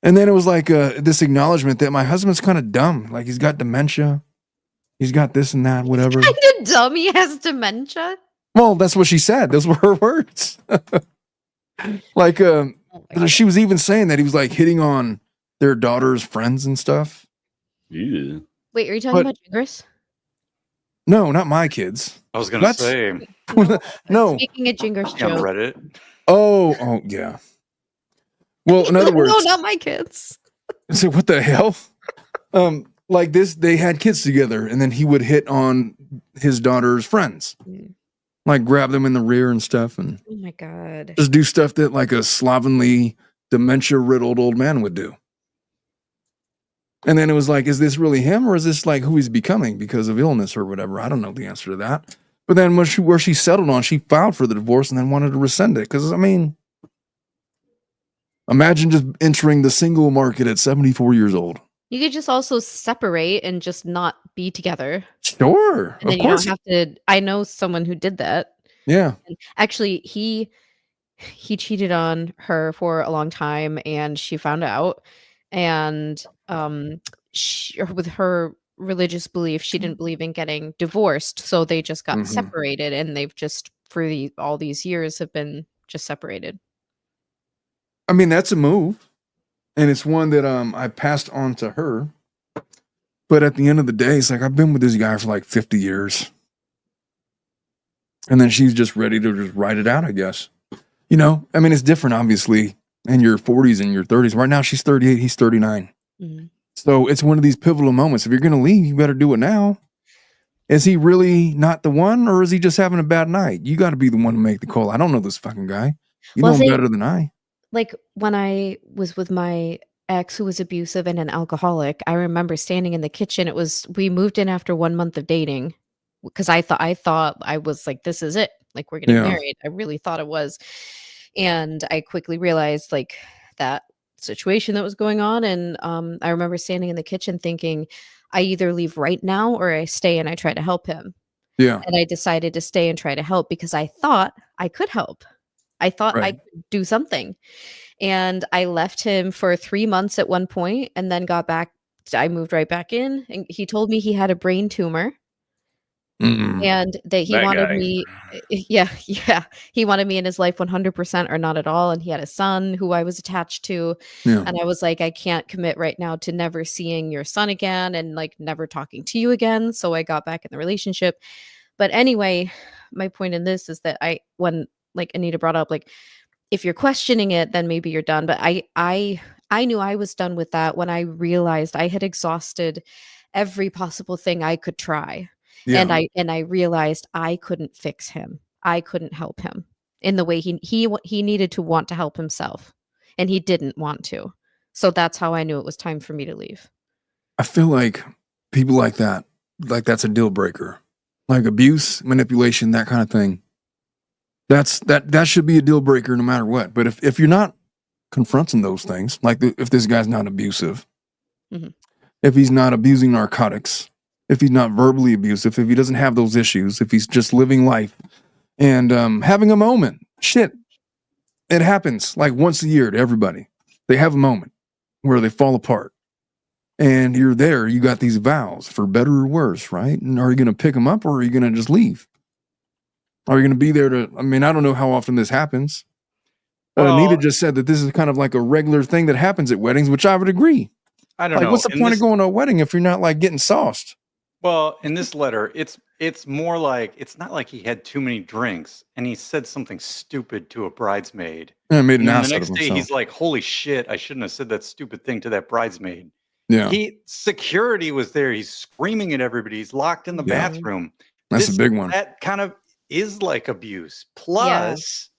And then it was like this acknowledgement that my husband's kind of dumb. Like he's got dementia. He's got this and that, whatever. Kind of dumb. He has dementia. Well, that's what she said. Those were her words. Like, she was even saying that he was like hitting on their daughter's friends and stuff. Yeah. Wait, are you talking about Humorous? No, not my kids. I was gonna say. No. Speaking of Jinger's On joke. Reddit. Oh, yeah. Well, in other words, no, not my kids. So what the hell? Like this, they had kids together, and then he would hit on his daughter's friends, like grab them in the rear and stuff, and oh my god, just do stuff that like a slovenly, dementia-riddled old man would do. And then it was like, is this really him, or is this like who he's becoming because of illness or whatever? I don't know the answer to that. But then where she settled on, she filed for the divorce and then wanted to rescind it. Because, I mean, imagine just entering the single market at 74 years old. you could just also separate and just not be together. Sure. And then of course. You don't have to. I know someone who did that. Yeah. And actually, he cheated on her for a long time, and she found out. And with her religious belief, she didn't believe in getting divorced, so they just got separated, and they've just for all these years have been just separated. I mean, that's a move, and it's one that I passed on to her. But at the end of the day, it's like I've been with this guy for like 50 years, and then she's just ready to just write it out, I guess. You know, I mean, it's different, obviously, in your 40s and your 30s. Right now, she's 38, he's 39. So it's one of these pivotal moments. If you're going to leave, you better do it now. Is he really not the one, or is he just having a bad night? You got to be the one to make the call. I don't know this fucking guy. You know him better than I. Like when I was with my ex who was abusive and an alcoholic, I remember standing in the kitchen. We moved in after 1 month of dating because I thought I was like, this is it. Like we're getting married. I really thought it was. And I quickly realized like that situation that was going on. And I remember standing in the kitchen thinking, I either leave right now or I stay and I try to help him. Yeah. And I decided to stay and try to help because I thought I could help. I thought I could do something. And I left him for 3 months at one point and then got back. I moved right back in, and he told me he had a brain tumor. And that he wanted me, he wanted me in his life 100% or not at all. And he had a son who I was attached to. And I was like, I can't commit right now to never seeing your son again and like never talking to you again. So I got back in the relationship. But anyway, my point in this is that when like Anita brought up, like, if you're questioning it, then maybe you're done. But I knew I was done with that when I realized I had exhausted every possible thing I could try. Yeah. And I realized I couldn't fix him. I couldn't help him in the way he needed to want to help himself, and he didn't want to. So that's how I knew it was time for me to leave. I feel like people like that's a deal breaker, like abuse, manipulation, that kind of thing. That should be a deal breaker no matter what. But if you're not confronting those things, like if this guy's not abusive, if he's not abusing narcotics, if he's not verbally abusive, if he doesn't have those issues, if he's just living life and having a moment, shit, it happens like once a year to everybody. They have a moment where they fall apart. And you're there, you got these vows for better or worse, right? And are you going to pick them up, or are you going to just leave? Are you going to be there I don't know how often this happens. Anita just said that this is kind of like a regular thing that happens at weddings, which I would agree. I don't know. What's the point of going to a wedding if you're not like getting sauced? Well, in this letter, it's more like, it's not like he had too many drinks and he said something stupid to a bridesmaid. Yeah, made an ass the out of next day, himself. he's like, holy shit, I shouldn't have said that stupid thing to that bridesmaid. Yeah. Security was there. He's screaming at everybody. He's locked in the bathroom. That's a big one. That kind of is like abuse. Plus,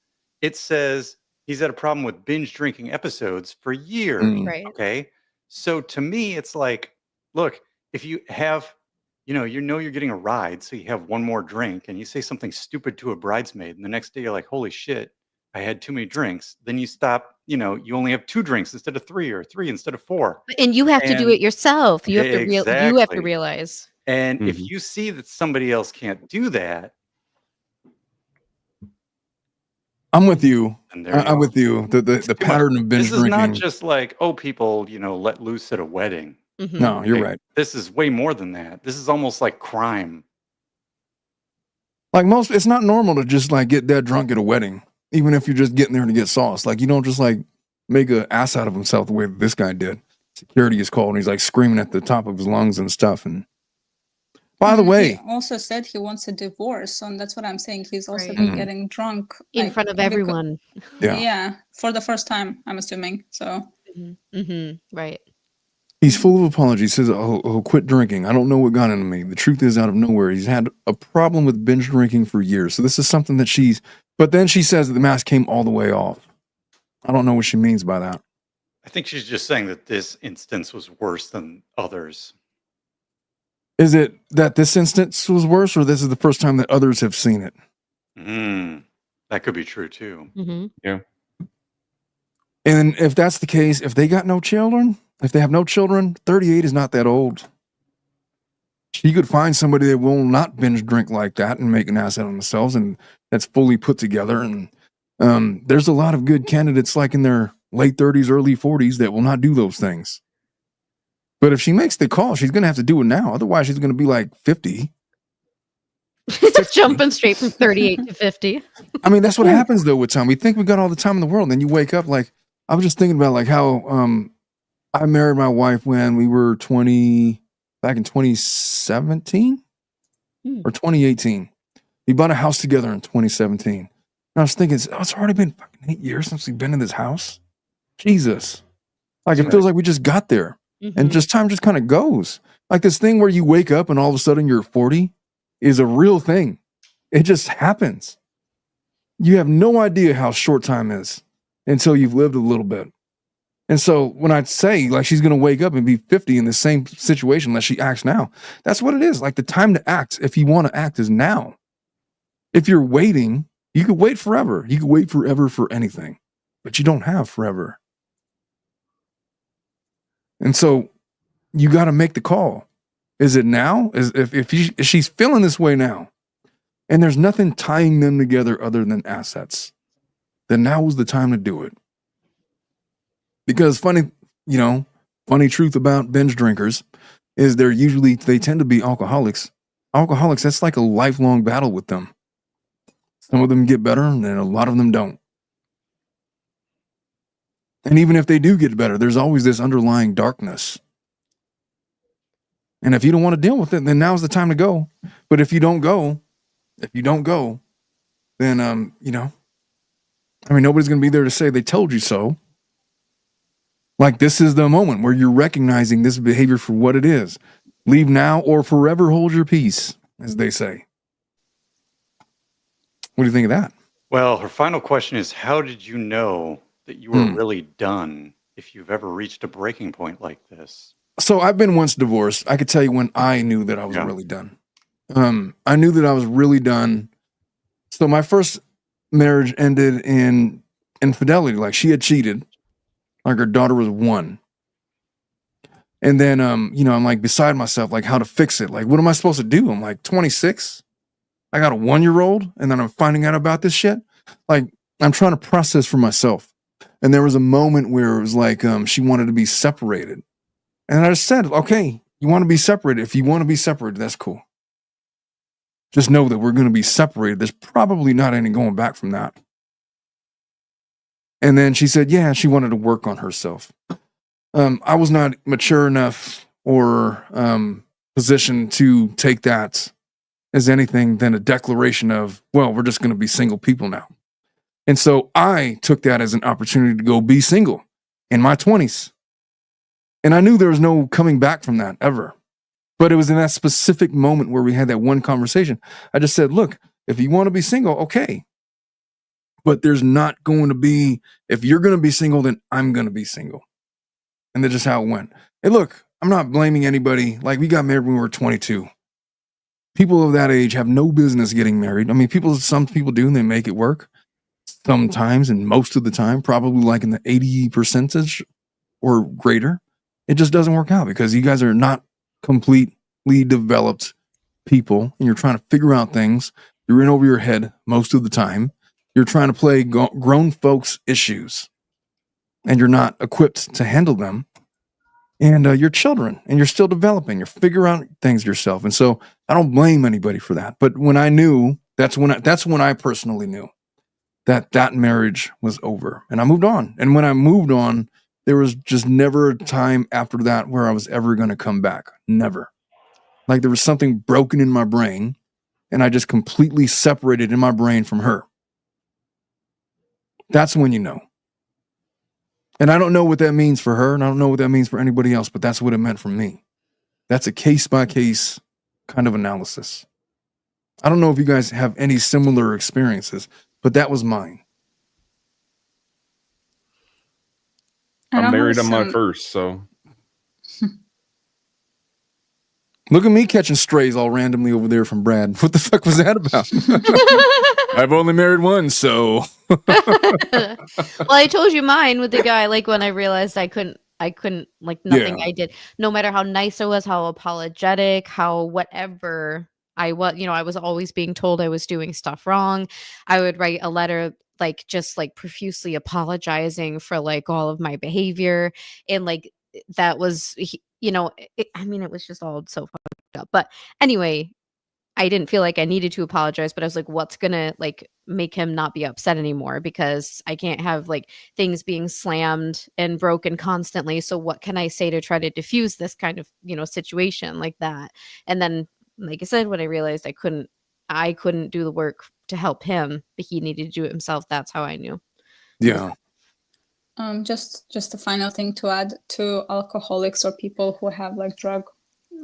it says he's had a problem with binge drinking episodes for years. Right. Okay. So to me, it's like, look, if you have, you're getting a ride, so you have one more drink and you say something stupid to a bridesmaid, and the next day you're like, holy shit, I had too many drinks. Then you stop, you only have 2 drinks instead of 3, or 3 instead of 4. And you have to do it yourself. You have to you have to realize. And if you see that somebody else can't do that, I'm with you. I'm with you. The pattern of binge drinking. This is not just like, people, let loose at a wedding. No, you're right. This is way more than that. This is almost like crime. Like it's not normal to just like get dead drunk at a wedding, even if you're just getting there to get sauce. Like you don't just like make an ass out of himself the way that this guy did. Security is called and he's like screaming at the top of his lungs and stuff. And By the way, he also said he wants a divorce, and that's what I'm saying. He's also Right. been getting drunk in front of everyone. Yeah, for the first time, I'm assuming. So, right. He's full of apologies. Says he'll quit drinking. I don't know what got into me. The truth is, out of nowhere, he's had a problem with binge drinking for years. So this is something that but then she says that the mask came all the way off. I don't know what she means by that. I think she's just saying that this instance was worse than others. Is it that this instance was worse, or this is the first time that others have seen it? That could be true too. Yeah. And if that's the case, if they got no children, if they have no children, 38 is not that old. She could find somebody that will not binge drink like that and make an ass out of themselves, and that's fully put together. And there's a lot of good candidates like in their late 30s, early 40s that will not do those things. But if she makes the call, she's going to have to do it now. Otherwise, she's going to be like 50. Jumping straight from 38 to 50. I mean, that's what happens though with time. We think we got all the time in the world, and then you wake up like, I was just thinking about like how I married my wife when we were 20, back in 2017 or 2018. We bought a house together in 2017. And I was thinking, it's already been fucking 8 years since we've been in this house. Jesus. Like, it feels like we just got there. And just time just kind of goes. Like this thing where you wake up and all of a sudden you're 40 is a real thing. It just happens. You have no idea how short time is until you've lived a little bit. And so when I say like she's going to wake up and be 50 in the same situation that she acts now, that's what it is. Like the time to act, if you want to act, is now. If you're waiting, you could wait forever. You could wait forever for anything, but you don't have forever. And so you got to make the call. Is it now? If she's feeling this way now, and there's nothing tying them together other than assets, then now is the time to do it. Because funny truth about binge drinkers is they tend to be alcoholics. Alcoholics, that's like a lifelong battle with them. Some of them get better and a lot of them don't. And even if they do get better, there's always this underlying darkness. And if you don't want to deal with it, then now's the time to go. But if you don't go, then, nobody's going to be there to say they told you so. Like this is the moment where you're recognizing this behavior for what it is. Leave now or forever hold your peace, as they say. What do you think of that? Well, her final question is, how did you know that you were really done if you've ever reached a breaking point like this? So I've been once divorced. I could tell you when I knew that I was really done. I knew that I was really done. So my first marriage ended in infidelity. Like she had cheated. Like her daughter was 1. And then, I'm like beside myself, like how to fix it. Like, what am I supposed to do? I'm like 26. I got a 1-year-old and then I'm finding out about this shit. Like I'm trying to process for myself. And there was a moment where it was like, she wanted to be separated. And I just said, okay, you want to be separated. If you want to be separated, that's cool. Just know that we're going to be separated. There's probably not any going back from that. And then she said, yeah, she wanted to work on herself. I was not mature enough or positioned to take that as anything than a declaration of, well, we're just going to be single people now. And so I took that as an opportunity to go be single in my 20s. And I knew there was no coming back from that ever. But it was in that specific moment where we had that one conversation. I just said, look, if you want to be single, okay. But there's not going to be, if you're going to be single, then I'm going to be single. And that's just how it went. And look, I'm not blaming anybody. Like we got married when we were 22. People of that age have no business getting married. I mean, some people do and they make it work. Sometimes and most of the time, probably like in the 80% or greater. It just doesn't work out because you guys are not completely developed people and you're trying to figure out things. You're in over your head most of the time. You're trying to play grown folks' issues and you're not equipped to handle them. And you're children and you're still developing. You're figuring out things yourself. And so I don't blame anybody for that. But when I knew, that's when I personally knew that marriage was over and I moved on. And when I moved on, there was just never a time after that where I was ever going to come back. Never. Like there was something broken in my brain, and I just completely separated in my brain from her. That's when you know. And I don't know what that means for her, and I don't know what that means for anybody else, but that's what it meant for me. That's a case-by-case kind of analysis. I don't know if you guys have any similar experiences, but that was mine. I'm married on my first, so. Look at me catching strays all randomly over there from Brad. What the fuck was that about? I've only married one, so. Well, I told you mine with the guy, like when I realized I couldn't like nothing I did, no matter how nice I was, how apologetic, how whatever I was, I was always being told I was doing stuff wrong. I would write a letter like just like profusely apologizing for like all of my behavior. And like that was, it was just all so fucked up. But anyway, I didn't feel like I needed to apologize, but I was like, what's gonna like make him not be upset anymore? Because I can't have like things being slammed and broken constantly. So what can I say to try to diffuse this kind of, situation like that? And then, like I said, when I realized I couldn't do the work to help him, but he needed to do it himself. That's how I knew. Yeah. Just a final thing to add to alcoholics or people who have like drug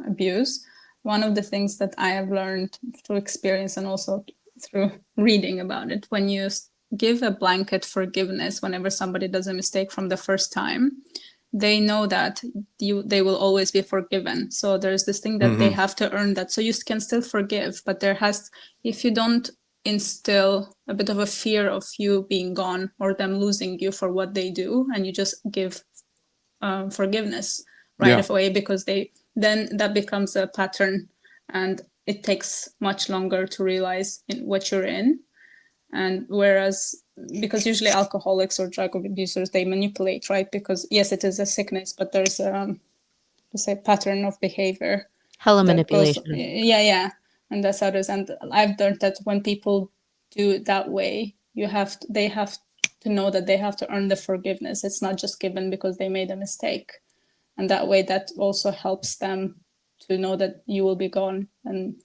abuse. One of the things that I have learned through experience and also through reading about it, when you give a blanket forgiveness whenever somebody does a mistake from the first time, they know that they will always be forgiven. So there's this thing that they have to earn that. So you can still forgive, but if you don't instill a bit of a fear of you being gone or them losing you for what they do, and you just give forgiveness right away, because then that becomes a pattern, and it takes much longer to realize what you're in. And whereas, because usually alcoholics or drug abusers, they manipulate, right? Because yes, it is a sickness, but there's a pattern of behavior. Hella manipulation. Yeah. And that's how it is. And I've learned that when people do it that way, they have to know that they have to earn the forgiveness. It's not just given because they made a mistake. And that way, that also helps them to know that you will be gone, and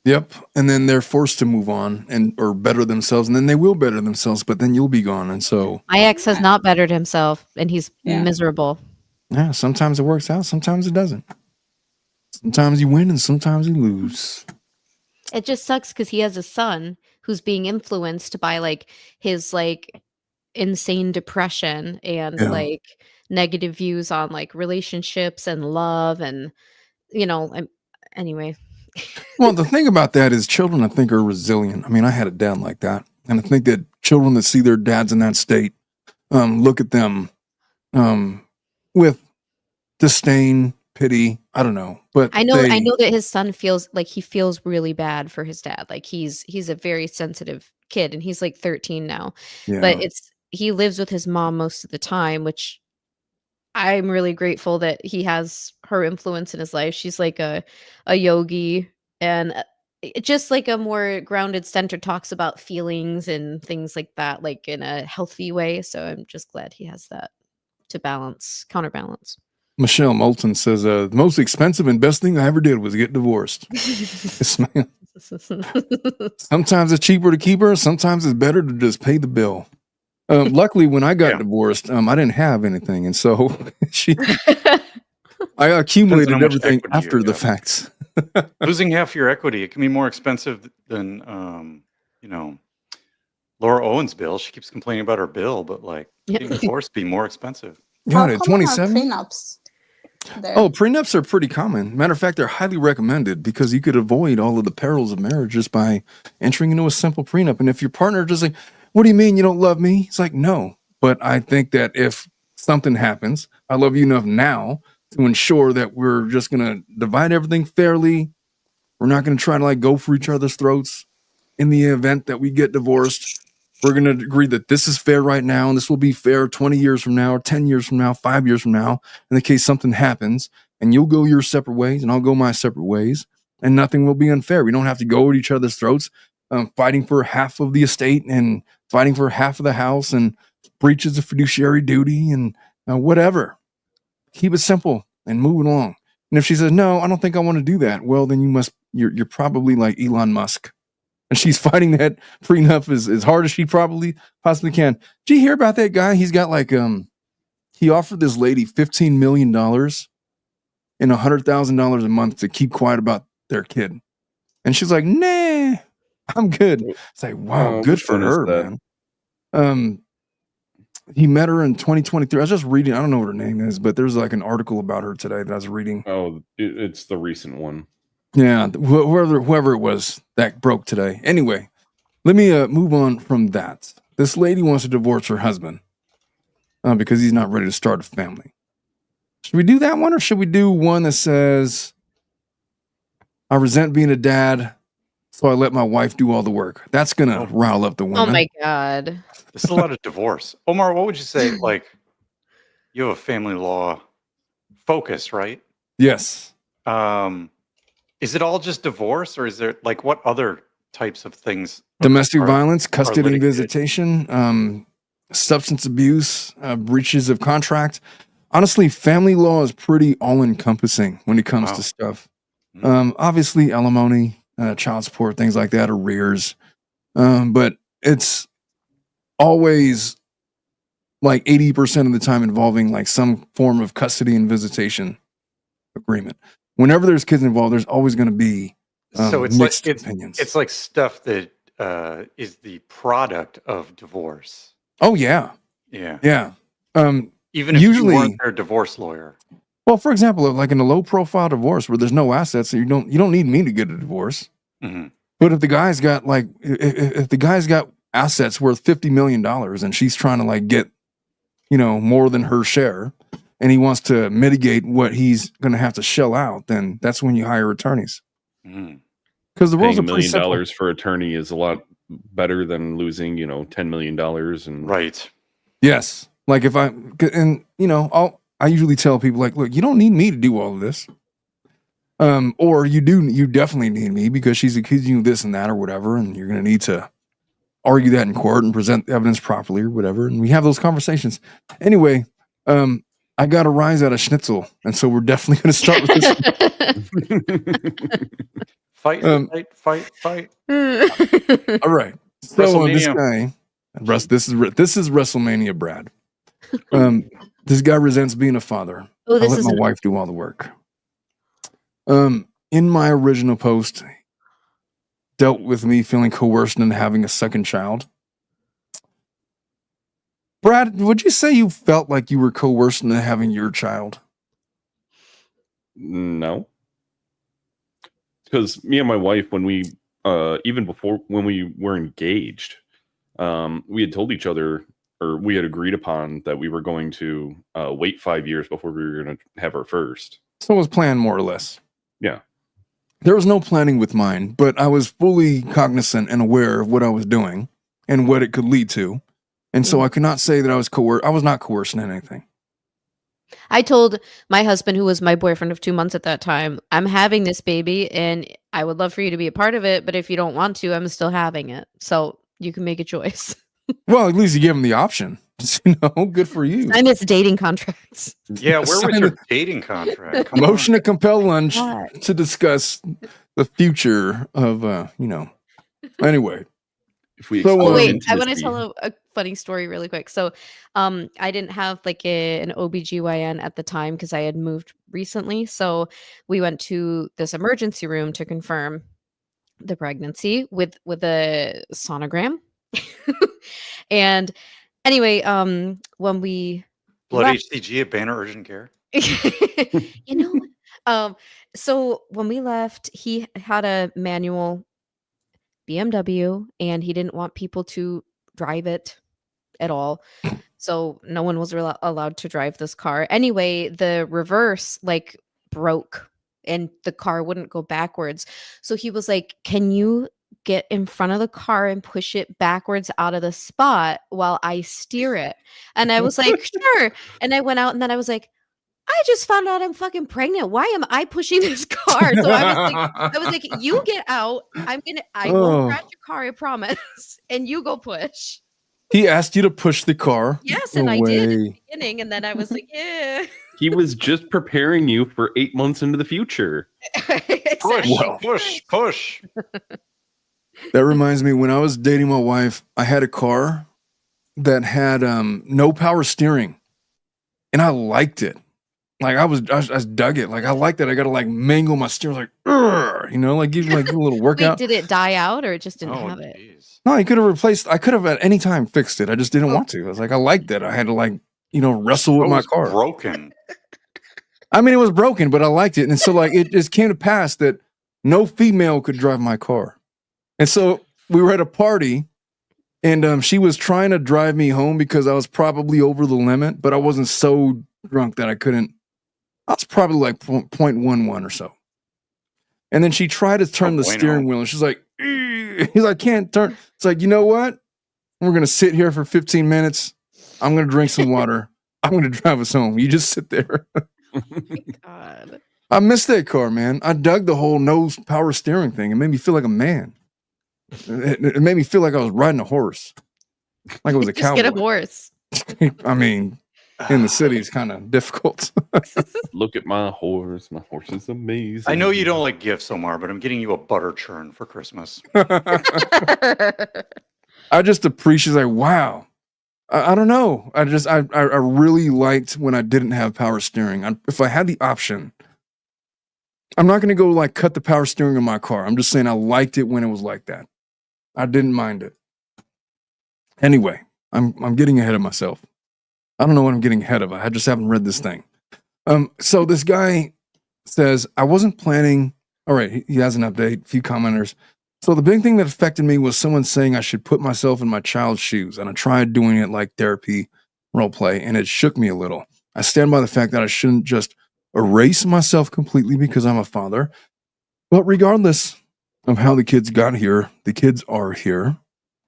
Yep. And then they're forced to move on or better themselves, and then they will better themselves, but then you'll be gone. And so my ex has not bettered himself, and he's miserable. Yeah, sometimes it works out, sometimes it doesn't. Sometimes you win and sometimes you lose. It just sucks because he has a son who's being influenced by like his like insane depression and like negative views on like relationships and love, and anyway. Well, the thing about that is children, I think, are resilient. I mean, I had a dad like that, and I think that children that see their dads in that state look at them with disdain, pity. I don't know, but I know that his son feels really bad for his dad. Like he's a very sensitive kid, and he's like 13 now. But he lives with his mom most of the time, which I'm really grateful that he has her influence in his life. She's like a yogi, and just like a more grounded center, talks about feelings and things like that, like in a healthy way. So I'm just glad he has that to counterbalance. Michelle Moulton says, the most expensive and best thing I ever did was get divorced. Sometimes it's cheaper to keep her. Sometimes it's better to just pay the bill. Luckily, when I got divorced, I didn't have anything. And so I accumulated everything after the facts. Losing half your equity, it can be more expensive than, Laura Owen's bill. She keeps complaining about her bill, but like getting divorced be more expensive. Yeah, 27. Prenups there? Oh, prenups are pretty common. Matter of fact, they're highly recommended because you could avoid all of the perils of marriage just by entering into a simple prenup. And if your partner just like, what do you mean you don't love me? It's like, no. But I think that if something happens, I love you enough now to ensure that we're just going to divide everything fairly. We're not going to try to like go for each other's throats. In the event that we get divorced, we're going to agree that this is fair right now, and this will be fair 20 years from now, or 10 years from now, 5 years from now, in the case something happens, and you'll go your separate ways, and I'll go my separate ways, and nothing will be unfair. We don't have to go at each other's throats, fighting for half of the estate and fighting for half of the house and breaches of fiduciary duty and whatever. Keep it simple and move it along. And if she says, no, I don't think I want to do that, well, then you're probably like Elon Musk. And she's fighting that prenup as hard as she probably possibly can. Did you hear about that guy? He's got like, he offered this lady $15 million and $100,000 a month to keep quiet about their kid. And she's like, nah, I'm good. It's like, wow, good for her, man. He met her in 2023. I was just reading, I don't know what her name is, but there's like an article about her today that I was reading. Oh, it's the recent one. Yeah, whoever it was that broke today. Anyway, let me move on from that. This lady wants to divorce her husband because he's not ready to start a family. Should we do that one, or should we do one that says, I resent being a dad, so I let my wife do all the work? That's going to rile up the women. Oh my God. There's a lot of divorce. Omar, what would you say? Like, you have a family law focus, right? Yes. Is it all just divorce, or is there like what other types of things? Domestic violence, custody and visitation, substance abuse, breaches of contract. Honestly, family law is pretty all-encompassing when it comes to stuff. Obviously, alimony, child support, things like that, arrears. But it's always like 80% of the time involving like some form of custody and visitation agreement. Whenever there's kids involved, there's always going to be so it's mixed like opinions. It's like stuff that is the product of divorce. Oh yeah, yeah. Even if usually, you weren't their divorce lawyer. Well, for example, like in a low-profile divorce where there's no assets, you don't need me to get a divorce. Mm-hmm. But if the guy's got like, if the guy's got assets worth $50 million and she's trying to like get, more than her share, and he wants to mitigate what he's going to have to shell out, then that's when you hire attorneys. Because the rules are pretty simple. $1 million for attorney is a lot better than losing, $10 million. And right. Yes. Like if I usually tell people like, look, you don't need me to do all of this. Or you definitely need me because she's accusing you of this and that or whatever. And you're going to need to argue that in court and present evidence properly or whatever. And we have those conversations. Anyway, I got a rise out of Schnitzel. And so we're definitely going to start with this. Fight. All right. So this guy, Russ, this is WrestleMania Brad. This guy resents being a father. I let my wife do all the work. In my original post, dealt with me feeling coerced into having a second child. Brad, would you say you felt like you were coerced into having your child? No. Because me and my wife, when we, even before, when we were engaged, we had told each other, or we had agreed upon that we were going to wait 5 years before we were going to have our first. So it was planned more or less. Yeah. There was no planning with mine, but I was fully cognizant and aware of what I was doing and what it could lead to. And so I could not say that I was coerced. I was not coerced in anything. I told my husband, who was my boyfriend of 2 months at that time, I'm having this baby and I would love for you to be a part of it. But if you don't want to, I'm still having it. So you can make a choice. Well, at least you give him the option. Good for you. Sign his dating contracts. Yeah, where was your dating contract? Motion to compel lunch to discuss the future of, Anyway. Wait, I want to tell a funny story really quick. So I didn't have like an OBGYN at the time because I had moved recently. So we went to this emergency room to confirm the pregnancy with a sonogram. And anyway, when we blood HCG at Banner Urgent Care. So when we left, he had a manual BMW and he didn't want people to drive it at all. So no one was allowed to drive this car. Anyway, the reverse like broke and the car wouldn't go backwards. So he was like, can you get in front of the car and push it backwards out of the spot while I steer it? And I was like, sure. And I went out and then I was like, I just found out I'm fucking pregnant. Why am I pushing this car? So I was like, you get out. I won't crash your car, I promise. And you go push. He asked you to push the car. Yes, and I did in the beginning, and then I was like, yeah. He was just preparing you for 8 months into the future. Push. That reminds me, when I was dating my wife, I had a car that had no power steering, and I liked it. Like I dug it. Like I liked that. I got to like mangle my steering, like you know, like give like a little workout. Wait, did it die out or it just didn't have it? No, I could have replaced. I could have at any time fixed it. I just didn't want to. I was like, I liked it. I had to like, you know, wrestle with my car. Broken. I mean, it was broken, but I liked it, and so like it just came to pass that no female could drive my car, and so we were at a party. And she was trying to drive me home because I was probably over the limit, but I wasn't so drunk that I couldn't. I was probably like 0.11 or so. And then she tried to turn the steering wheel, and she's like, he's like, can't turn. It's like, you know what? We're going to sit here for 15 minutes. I'm going to drink some water. I'm going to drive us home. You just sit there. Oh my God. I missed that car, man. I dug the whole no power steering thing. It made me feel like a man. It made me feel like I was riding a horse. Like it was a cowboy. Just get a horse. I mean, in the city, it's kind of difficult. Look at my horse. My horse is amazing. I know you don't like gifts, Omar, but I'm getting you a butter churn for Christmas. I just appreciate, like, wow. I don't know. I really liked when I didn't have power steering. If I had the option, I'm not going to go like cut the power steering in my car. I'm just saying I liked it when it was like that. I didn't mind it. Anyway, I'm getting ahead of myself. I don't know what I'm getting ahead of. I just haven't read this thing. So this guy says, I wasn't planning. All right, he has an update, a few commenters. So the big thing that affected me was someone saying I should put myself in my child's shoes. And I tried doing it like therapy, role play, and it shook me a little. I stand by the fact that I shouldn't just erase myself completely because I'm a father. But regardless of how the kids got here, the kids are here.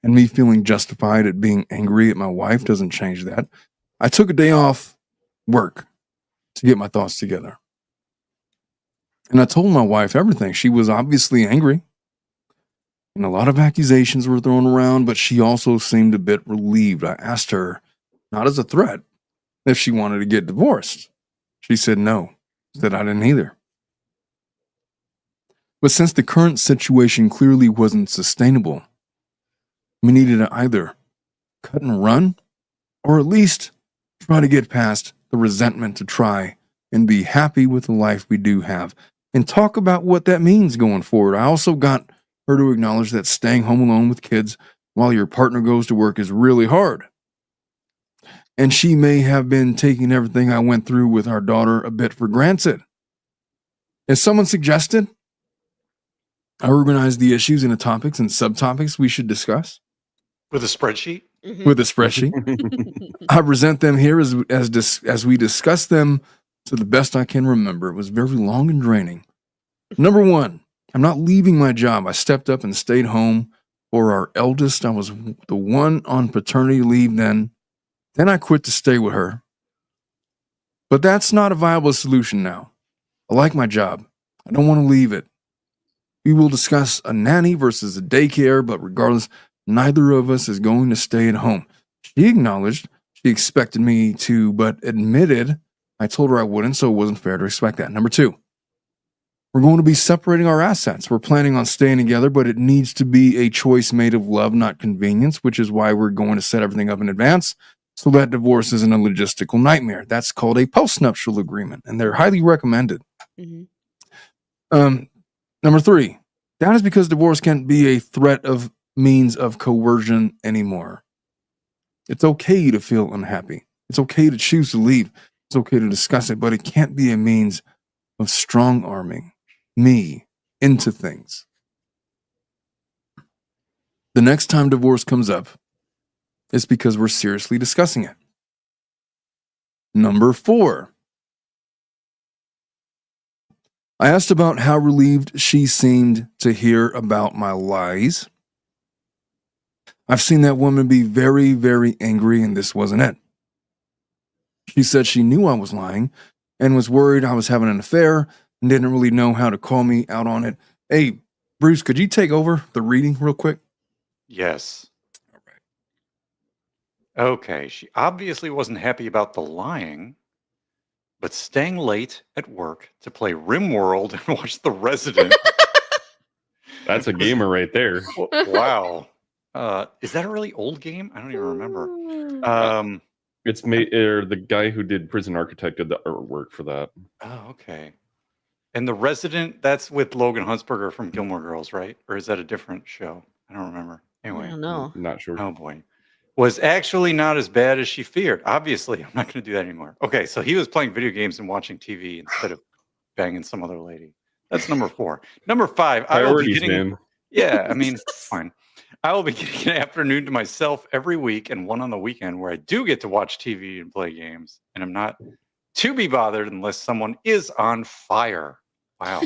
And me feeling justified at being angry at my wife doesn't change that. I took a day off work to get my thoughts together. And I told my wife everything. She was obviously angry. And a lot of accusations were thrown around, but she also seemed a bit relieved. I asked her, not as a threat, if she wanted to get divorced. She said no. Said I didn't either. But since the current situation clearly wasn't sustainable, we needed to either cut and run, or at least try to get past the resentment to try and be happy with the life we do have and talk about what that means going forward. I also got her to acknowledge that staying home alone with kids while your partner goes to work is really hard. And she may have been taking everything I went through with our daughter a bit for granted. As someone suggested, I organized the issues into topics and subtopics we should discuss. With a spreadsheet? Mm-hmm. With a spreadsheet. I present them here as we discuss them to the best I can remember. It was very long and draining. Number one, I'm not leaving my job. I stepped up and stayed home for our eldest. I was the one on paternity leave then. Then I quit to stay with her. But that's not a viable solution now. I like my job. I don't want to leave it. We will discuss a nanny versus a daycare, but regardless, neither of us is going to stay at home. She acknowledged she expected me to, but admitted I told her I wouldn't, so it wasn't fair to expect that. Number two, we're going to be separating our assets. We're planning on staying together, but it needs to be a choice made of love, not convenience, which is why we're going to set everything up in advance so that divorce isn't a logistical nightmare. That's called a postnuptial agreement, and they're highly recommended. Mm-hmm. Number three, that is because divorce can't be a threat of means of coercion anymore. It's okay to feel unhappy. It's okay to choose to leave. It's okay to discuss it, but it can't be a means of strong arming me into things. The next time divorce comes up, it's because we're seriously discussing it. Number four, I asked about how relieved she seemed to hear about my lies. I've seen that woman be very, very angry, and this wasn't it. She said she knew I was lying and was worried I was having an affair and didn't really know how to call me out on it. Hey, Bruce, could you take over the reading real quick? Yes. All right. Okay, she obviously wasn't happy about the lying, but staying late at work to play RimWorld and watch The Resident. That's a gamer right there. Wow. Is that a really old game? I don't even remember. It's the guy who did Prison Architect did the artwork for that. Oh, okay. And The Resident, that's with Logan Huntsberger from Gilmore Girls, right? Or is that a different show? I don't remember. Anyway. I don't know. Not sure. Oh, boy. Was actually not as bad as she feared. Obviously, I'm not going to do that anymore. Okay, so he was playing video games and watching TV instead of banging some other lady. That's number 4. Number 5. Priorities, man. Yeah, I mean, fine. I will be getting an afternoon to myself every week and one on the weekend where I do get to watch TV and play games. And I'm not to be bothered unless someone is on fire. Wow.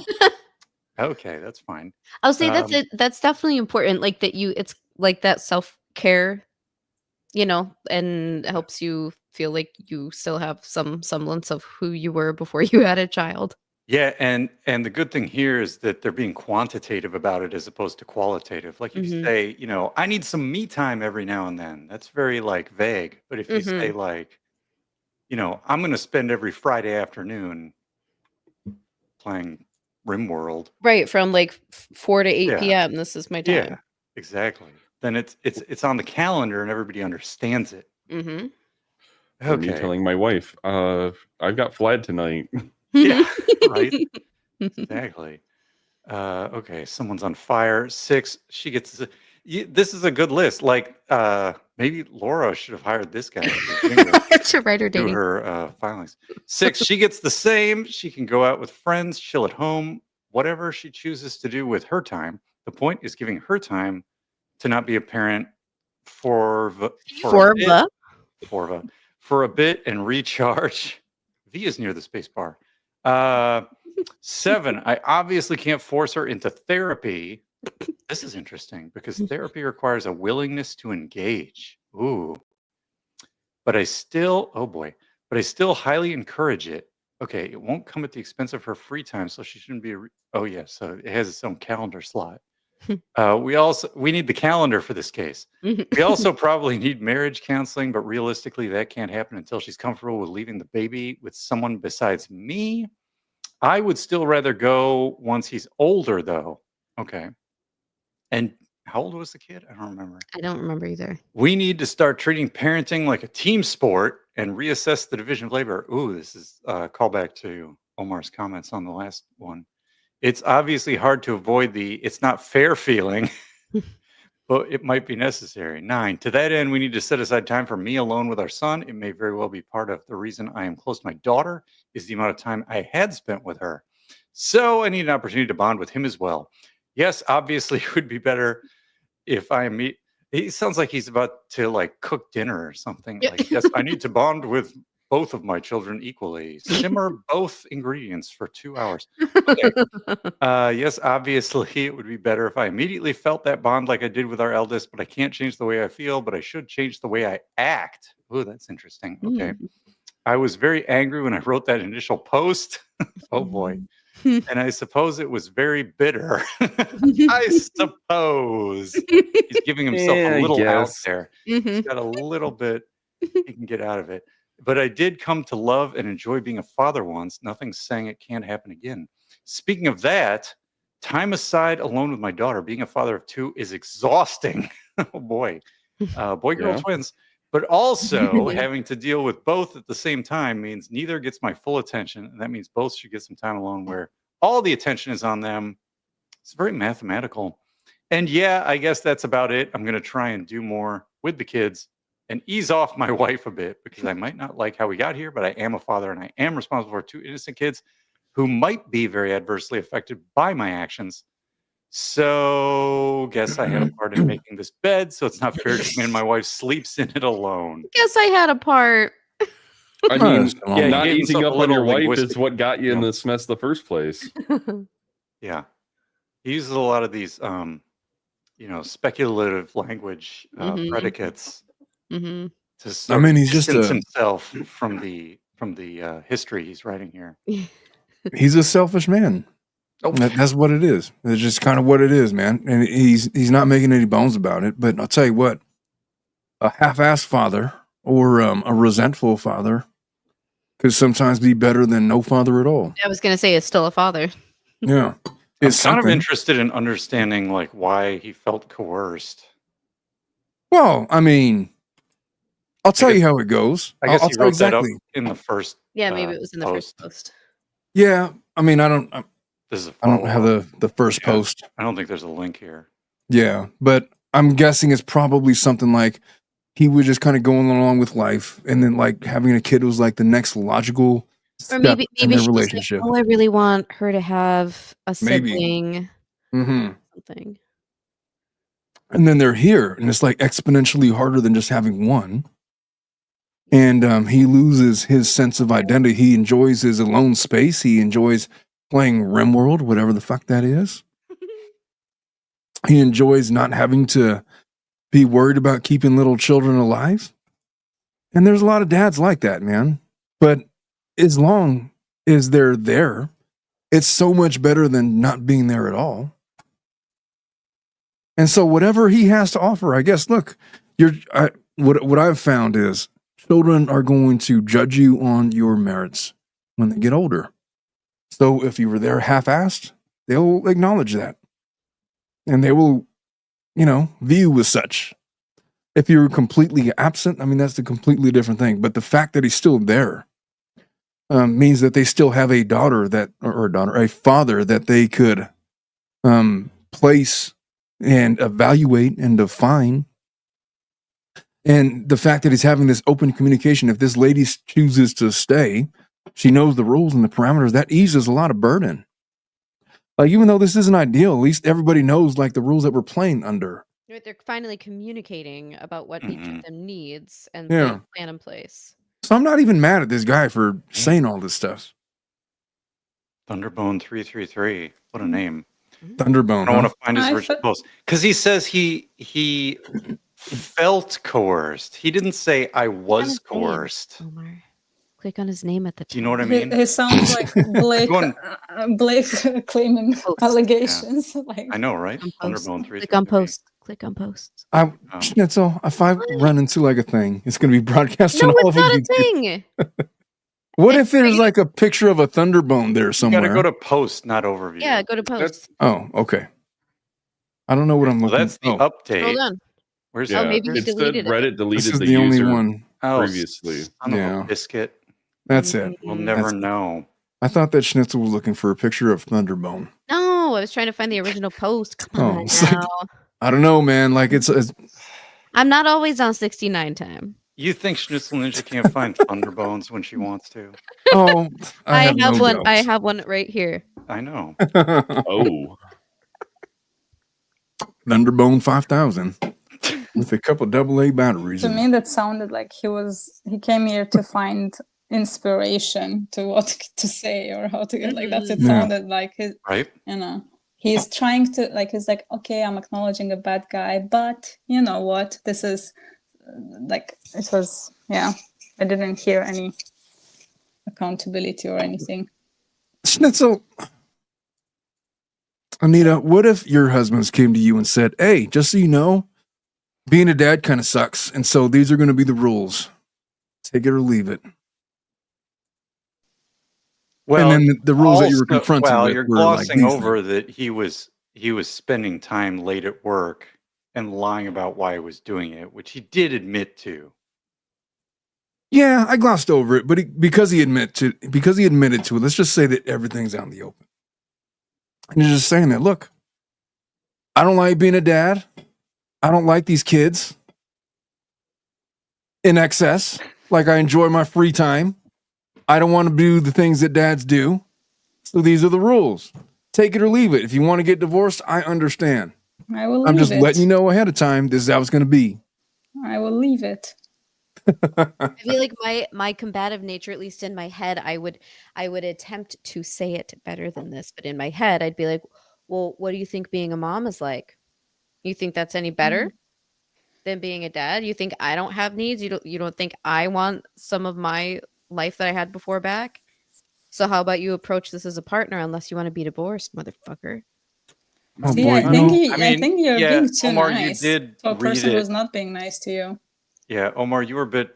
Okay, that's fine. I would say that's definitely important. Like that it's like that self-care, and helps you feel like you still have some semblance of who you were before you had a child. Yeah, and the good thing here is that they're being quantitative about it as opposed to qualitative. Like if you say, I need some me time every now and then, that's very like vague. But if you say like, I'm going to spend every Friday afternoon playing RimWorld. Right, from like 4 to 8 p.m. This is my time. Yeah, exactly. Then it's on the calendar and everybody understands it. Mm-hmm. Okay. Me telling my wife, I've got Vlad tonight. Yeah, right. Exactly. Okay, someone's on fire. 6. She gets. This is a good list. Like maybe Laura should have hired this guy to write her dating. Her filings. 6. She gets the same. She can go out with friends, chill at home, whatever she chooses to do with her time. The point is giving her time to not be a parent for a bit and recharge. V is near the space bar. 7. I obviously can't force her into therapy. This is interesting because therapy requires a willingness to engage. Ooh. But I still highly encourage it. Okay, it won't come at the expense of her free time, so she shouldn't be so it has its own calendar slot. We need the calendar for this case. We also probably need marriage counseling, but realistically that can't happen until she's comfortable with leaving the baby with someone besides me. I would still rather go once he's older though. Okay. And how old was the kid? I don't remember. I don't remember either. We need to start treating parenting like a team sport and reassess the division of labor. Ooh, this is a callback to Omar's comments on the last one. It's obviously hard to avoid it's not fair feeling, but it might be necessary. 9. To that end, we need to set aside time for me alone with our son. It may very well be part of the reason I am close to my daughter is the amount of time I had spent with her. So I need an opportunity to bond with him as well. Yes, obviously it would be better if he sounds like he's about to like cook dinner or something. Like, yes, I need to bond with both of my children equally. Simmer both ingredients for 2 hours. Okay. Yes, obviously it would be better if I immediately felt that bond like I did with our eldest, but I can't change the way I feel, but I should change the way I act. Oh, that's interesting. Okay. I was very angry when I wrote that initial post. Oh boy. And I suppose it was very bitter. I suppose he's giving himself a little out there. He's got a little bit he can get out of it. But I did come to love and enjoy being a father once. Nothing's saying it can't happen again. Speaking of that, time aside alone with my daughter, being a father of 2 is exhausting. Oh boy. Boy-girl twins. But also having to deal with both at the same time means neither gets my full attention. And that means both should get some time alone where all the attention is on them. It's very mathematical. And yeah, I guess that's about it. I'm going to try and do more with the kids and ease off my wife a bit because I might not like how we got here, but I am a father and I am responsible for 2 innocent kids who might be very adversely affected by my actions. So guess I had a part in making this bed, so it's not fair to me and my wife sleeps in it alone. Guess I had a part. I mean, not easing up on your wife is what got you in this mess in the first place. Yeah. He uses a lot of these speculative language predicates to sort of he's just distance himself from the history he's writing here. He's a selfish man. Oh. That's what it is. It's just kind of what it is, man. And he's not making any bones about it. But I'll tell you what, a half-assed father or a resentful father could sometimes be better than no father at all. I was gonna say it's still a father. Yeah. I'm kind of interested in understanding like why he felt coerced. Well, I mean, I'll tell you how it goes. I guess I'll he tell wrote that up exactly. in the first. Yeah, maybe it was in the first post. Yeah, I mean, I don't have the first post. I don't think there's a link here. Yeah, but I'm guessing it's probably something like he was just kind of going along with life, and then like having a kid was like the next logical Or step maybe in their she's relationship. like, oh, I really want her to have a sibling. Something. And then they're here, and it's like exponentially harder than just having one. And he loses his sense of identity. He enjoys his alone space. He enjoys playing RimWorld, whatever the fuck that is. He enjoys not having to be worried about keeping little children alive. And there's a lot of dads like that, man. But as long as they're there, it's so much better than not being there at all. And so whatever he has to offer, I guess, look, what I've found is children are going to judge you on your merits when they get older. So if you were there half-assed, they'll acknowledge that. And they will, view you as such. If you're completely absent, I mean, that's a completely different thing. But the fact that he's still there means that they still have a daughter a father that they could place and evaluate and define. And the fact that he's having this open communication, if this lady chooses to stay, she knows the rules and the parameters, that eases a lot of burden. Like, even though this isn't ideal, at least everybody knows like the rules that we're playing under. Right, they're finally communicating about what each of them needs and Yeah. put a plan in place. So I'm not even mad at this guy for saying all this stuff. Thunderbone 333. What a name. Thunderbone. I want to find his original post because he says he felt coerced. He didn't say I was coerced. Omar, click on his name at the top. Do you know what I mean? He sounds like Blake claiming allegations. Yeah. Like, I know, right? Thunderbone 333. Click on post. Click on posts. Schnitzel, if I run into like a thing, it's going to be broadcast on all of not a YouTube. thing. What if there's like a picture of a thunderbone there somewhere? You got to go to post, not overview. Yeah, go to post. Okay. I don't know what I'm looking. That's the update. Hold on. Where's maybe he deleted it. Reddit deleted this is the the only user one previously. Son of a biscuit. That's it. We'll never know. I thought that Schnitzel was looking for a picture of Thunderbone. No, I was trying to find the original post. Come on it's now. like, I don't know, man. Like it's I'm not always on 69 time. You think Schnitzel Ninja can't find Thunderbones when she wants to? Oh, I have no one. doubts. I have one right here. I know. Oh. Thunderbone 5000 with a couple AA batteries. To me, that sounded like he came here to find inspiration to what to say or how to get like that's it sounded like his right. He's trying to like he's like, okay, I'm acknowledging a bad guy, but you know what? This is like it was I didn't hear any accountability or anything. Schnitzel, Anita, what if your husbands came to you and said, hey, just so you know, being a dad kind of sucks, and so these are going to be the rules. Take it or leave it. Well, and then the rules that you were confronted with you're were glossing like over that he was spending time late at work and lying about why he was doing it, which he did admit to. Yeah, I glossed over it, but because he admitted to it, let's just say that everything's out in the open. And he's just saying that, look, I don't like being a dad. I don't like these kids in excess. Like, I enjoy my free time. I don't want to do the things that dads do. So these are the rules. Take it or leave it. If you want to get divorced, I understand. I'm just letting you know ahead of time, this is how it's going to be. I will leave it. I feel like my combative nature, at least in my head, I would attempt to say it better than this, but in my head, I'd be like, well, what do you think being a mom is like? You think that's any better than being a dad? You think I don't have needs? You don't think I want some of my life that I had before back? So how about you approach this as a partner unless you want to be divorced, motherfucker? See, I think you're being too Omar, nice you did to a person read it. who's not being nice to you. Yeah, Omar, you were a bit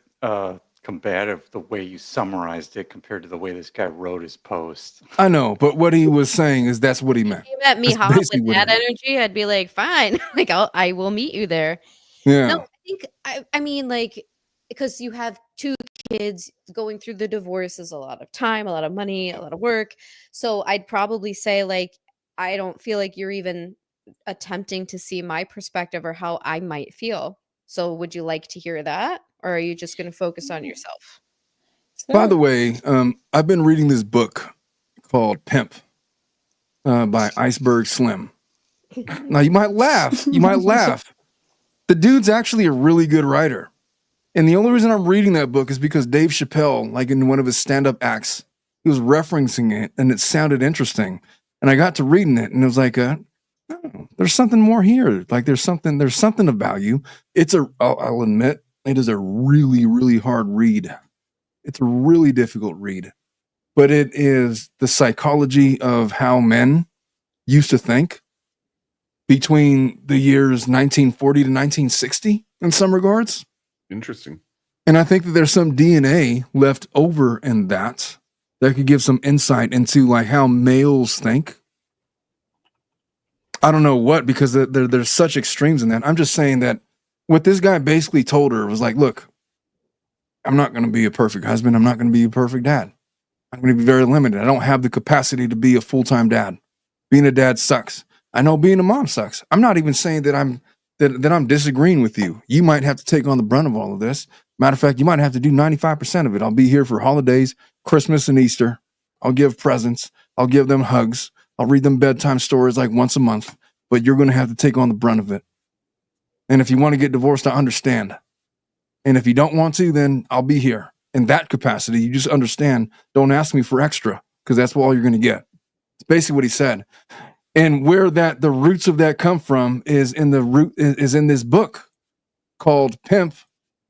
combative the way you summarized it compared to the way this guy wrote his post. I know, but what he was saying is that's what he meant. If you met me That's hot with basically what he that meant. energy, I'd be like, fine, like I will meet you there. Yeah. No, I think I mean like because you have two kids, going through the divorce is a lot of time, a lot of money, a lot of work. So I'd probably say like I don't feel like you're even attempting to see my perspective or how I might feel. So would you like to hear that, or are you just going to focus on yourself? By the way, I've been reading this book called Pimp by Iceberg Slim. Now you might laugh. You might laugh. The dude's actually a really good writer. And the only reason I'm reading that book is because Dave Chappelle, like in one of his stand-up acts, he was referencing it and it sounded interesting. And I got to reading it and it was like, oh, there's something more here. Like there's something of value. I'll admit, it is a really, really hard read. It's a really difficult read, but it is the psychology of how men used to think between the years 1940 to 1960 in some regards. Interesting. And I think that there's some DNA left over in that could give some insight into like how males think. I don't know what, because there's such extremes in that. I'm just saying that what this guy basically told her was like, look, I'm not going to be a perfect husband. I'm not going to be a perfect dad. I'm going to be very limited. I don't have the capacity to be a full-time dad. Being a dad sucks. I know being a mom sucks. I'm not even saying that I'm disagreeing with you. You might have to take on the brunt of all of this. Matter of fact, you might have to do 95% of it. I'll be here for holidays, Christmas and Easter. I'll give presents. I'll give them hugs. I'll read them bedtime stories like once a month, but you're going to have to take on the brunt of it. And if you want to get divorced, I understand. And if you don't want to, then I'll be here in that capacity. You just understand. Don't ask me for extra, because that's all you're going to get. It's basically what he said. And where the roots of that come from is in this book called Pimp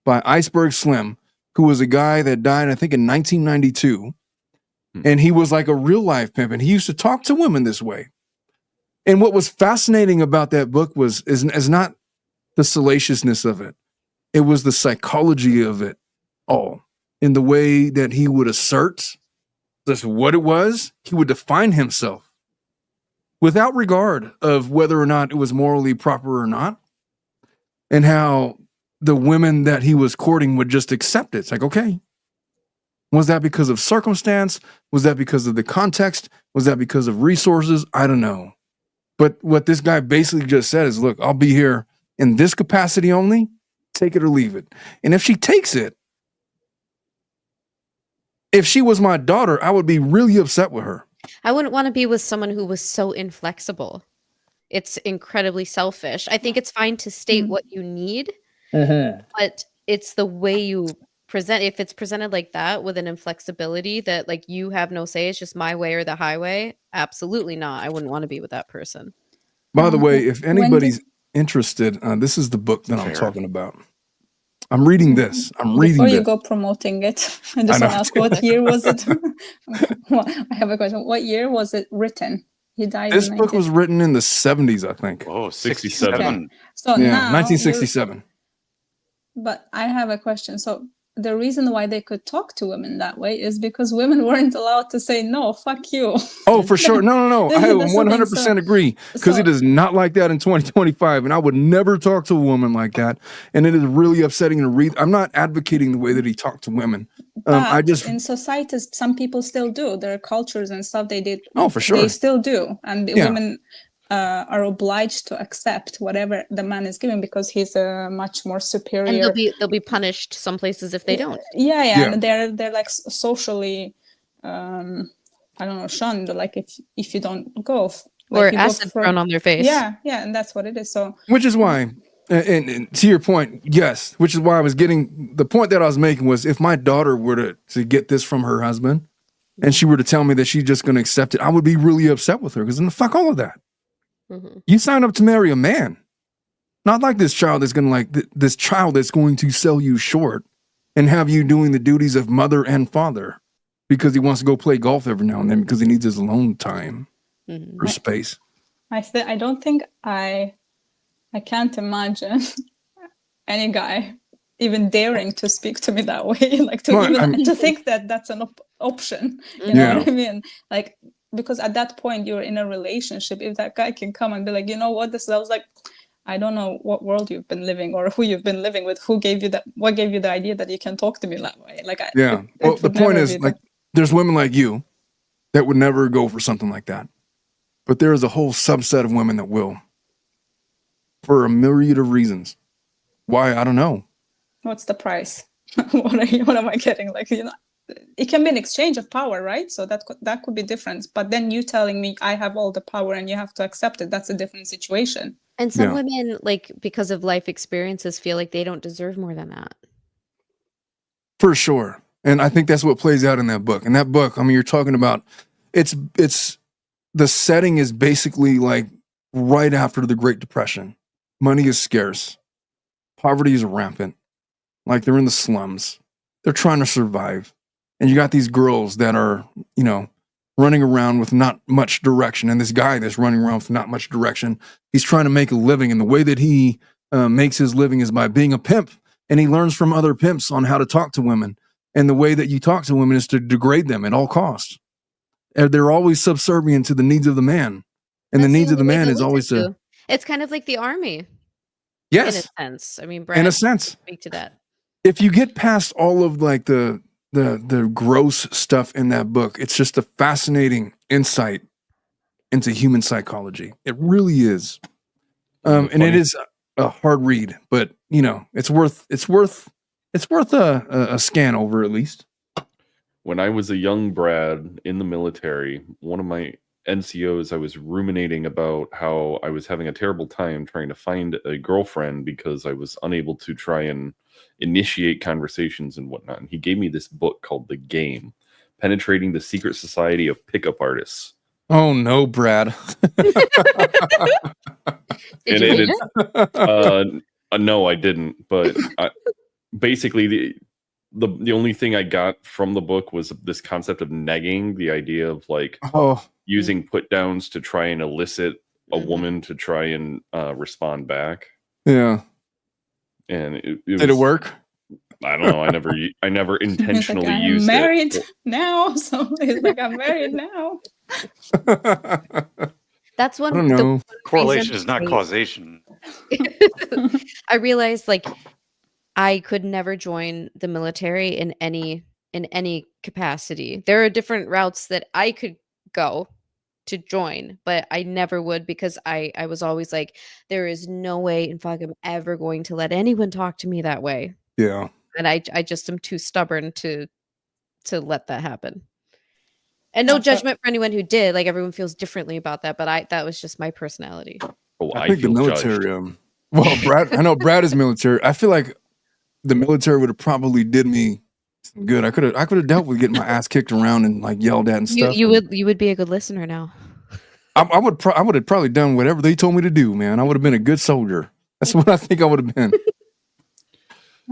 by Iceberg Slim, who was a guy that died, I think, in 1992. And he was like a real life pimp. And he used to talk to women this way. And what was fascinating about that book is not the salaciousness of it. It was the psychology of it all, in the way that he would assert just what it was. He would define himself without regard of whether or not it was morally proper or not, and how the women that he was courting would just accept it. It's like, okay, was that because of circumstance? Was that because of the context? Was that because of resources? I don't know. But what this guy basically just said is, look, I'll be here in this capacity only. Take it or leave it. And if she takes it, if she was my daughter, I would be really upset with her. I wouldn't want to be with someone who was so inflexible. It's incredibly selfish. I think it's fine to state what you need, but it's the way you present. If it's presented like that with an inflexibility that like you have no say, it's just my way or the highway. Absolutely not. I wouldn't want to be with that person. By the way, if anybody's interested, this is the book that I'm talking about. I'm reading this. Before you go promoting it, I just want to ask, what year was it? I have a question. What year was it written? He died. This book was written in the 70s, I think. Oh, 67. Okay. So yeah, now 1967. But I have a question. So the reason why they could talk to women that way is because women weren't allowed to say, no, fuck you. Oh, for sure. No. I 100% agree, because it is not like that in 2025. And I would never talk to a woman like that. And it is really upsetting to read. I'm not advocating the way that he talked to women. In societies, some people still do. There are cultures and stuff they did. Oh, for sure. They still do. And women are obliged to accept whatever the man is giving, because he's a much more superior. And they'll be punished some places if they don't. Yeah. And they're like socially, I don't know, shunned. Like if you don't go, or acid thrown on their face. Yeah, and that's what it is. So, which is why, and to your point, yes, which is why I was getting the point that I was making was, if my daughter were to get this from her husband, and she were to tell me that she's just going to accept it, I would be really upset with her, because then fuck all of that. You signed up to marry a man, not like this child that's going to this child that's going to sell you short and have you doing the duties of mother and father because he wants to go play golf every now and then because he needs his alone time or space. I don't think I can't imagine any guy even daring to speak to me that way, like to think that that's an option. You know what I mean? Like, because at that point you're in a relationship. If that guy can come and be like, you know what, I was like, I don't know what world you've been living or who you've been living with, what gave you the idea that you can talk to me that way? Like, well, the point is, like, there's women like you that would never go for something like that, but there is a whole subset of women that will, for a myriad of reasons. Why? I don't know. What's the price? What am I getting? Like, you know, it can be an exchange of power, right? So that could be different. But then you telling me I have all the power and you have to accept it, that's a different situation. And some women, like, because of life experiences, feel like they don't deserve more than that. For sure. And I think that's what plays out in that book. In that book, I mean, you're talking about, it's the setting is basically like right after the Great Depression. Money is scarce. Poverty is rampant. Like, they're in the slums. They're trying to survive. And you got these girls that are, you know, running around with not much direction. And this guy that's running around with not much direction, he's trying to make a living. And the way that he makes his living is by being a pimp. And he learns from other pimps on how to talk to women. And the way that you talk to women is to degrade them at all costs. And they're always subservient to the needs of the man. And the needs of the man is always to... It's kind of like the army. Yes. In a sense. I mean, Brad, in a sense. Speak to that. If you get past all of like the gross stuff in that book, it's just a fascinating insight into human psychology. It really is. And it is a hard read, but you know, it's worth a scan over at least. When I was a young Brad in the military, one of my NCOs, I was ruminating about how I was having a terrible time trying to find a girlfriend because I was unable to try and initiate conversations and whatnot. And he gave me this book called The Game, Penetrating the Secret Society of Pickup Artists. Oh no, Brad. No, I didn't. But basically, the only thing I got from the book was this concept of negging, the idea of like using put downs to try and elicit a woman to try and respond back. Yeah. And did it work? I don't know. I never intentionally like, used it. I'm married it. now, so he's like, I'm married now. That's one. I don't know. Correlation is not causation. I realized, like, I could never join the military in any capacity. There are different routes that I could go to join, but I never would, because I was always like, there is no way in fuck I'm ever going to let anyone talk to me that way. Yeah. And I just am too stubborn to let that happen. And no judgment for anyone who did. Like, everyone feels differently about that, but that was just my personality. Oh, I think the military. Well, Brad, I know Brad is military. I feel like the military would have probably did me good. I could have dealt with getting my ass kicked around and like yelled at and stuff. You would be a good listener now. I would have probably done whatever they told me to do, man. I would have been a good soldier. That's what I think I would have been.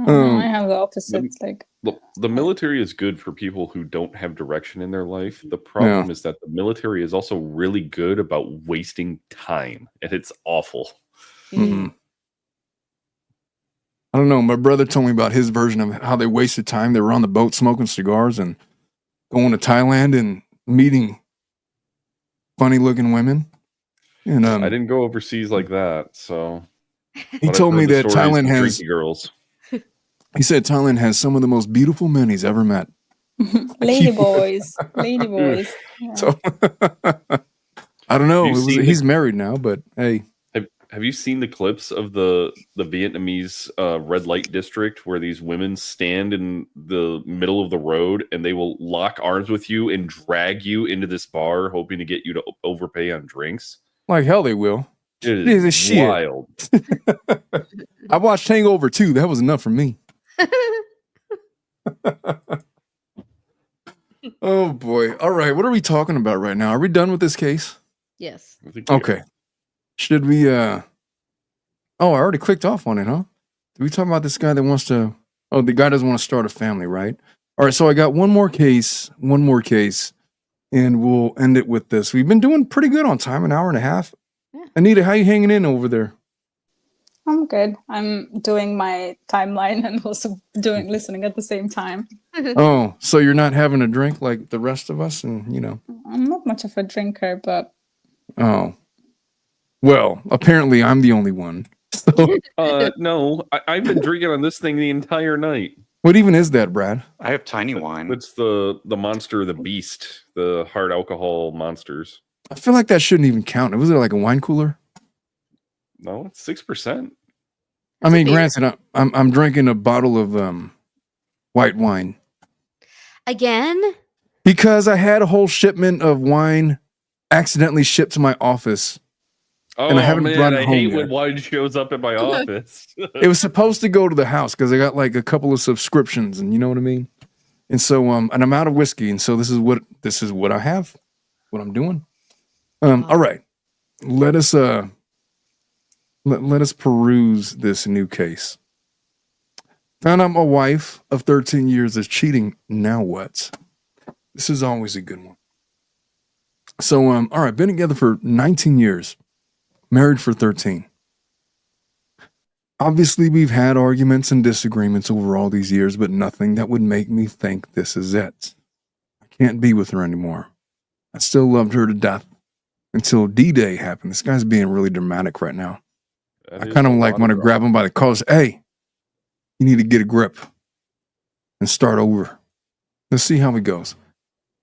I have the opposite. The military is good for people who don't have direction in their life. The problem is that the military is also really good about wasting time, and it's awful. Mm-hmm. I don't know. My brother told me about his version of how they wasted time. They were on the boat smoking cigars and going to Thailand and meeting funny-looking women. And I didn't go overseas like that, so he told me that Thailand has girls. He said Thailand has some of the most beautiful men he's ever met. Lady boys. Yeah. So I don't know. He's married now, but hey. Have you seen the clips of the Vietnamese red light district where these women stand in the middle of the road and they will lock arms with you and drag you into this bar, hoping to get you to overpay on drinks? Like hell they will. It is wild. I watched Hangover 2. That was enough for me. Oh boy. All right. What are we talking about right now? Are we done with this case? Yes. Okay. Should we I already clicked off on it, huh? Did we talk about this guy that wants to the guy doesn't want to start a family, right? All right, so I got one more case, and we'll end it with this. We've been doing pretty good on time, an hour and a half. Yeah. Anita, how you hanging in over there? I'm good. I'm doing my timeline and also listening at the same time. Oh, so you're not having a drink like the rest of us, and I'm not much of a drinker, but oh, well, apparently I'm the only one. So, no, I've been drinking on this thing the entire night. What even is that, Brad? I have tiny wine. It's the monster, the beast, the hard alcohol monsters. I feel like that shouldn't even count. Was it like a wine cooler? No, it's 6%. I mean, granted, I'm drinking a bottle of white wine. Again? Because I had a whole shipment of wine accidentally shipped to my office. Oh, and I haven't brought it I home hate yet. when wine shows up at my office. It was supposed to go to the house because I got like a couple of subscriptions, and you know what I mean? And so and I'm out of whiskey, and so this is what I have, what I'm doing. All right. Let us let us peruse this new case. Found out my wife of 13 years is cheating. Now what? This is always a good one. So all right, been together for 19 years, married for 13. Obviously, we've had arguments and disagreements over all these years, but nothing that would make me think this is it. I can't be with her anymore. I still loved her to death until D-Day happened. This guy's being really dramatic right now. I kind of like want to grab him by the collar. Hey, you need to get a grip and start over. Let's see how it goes.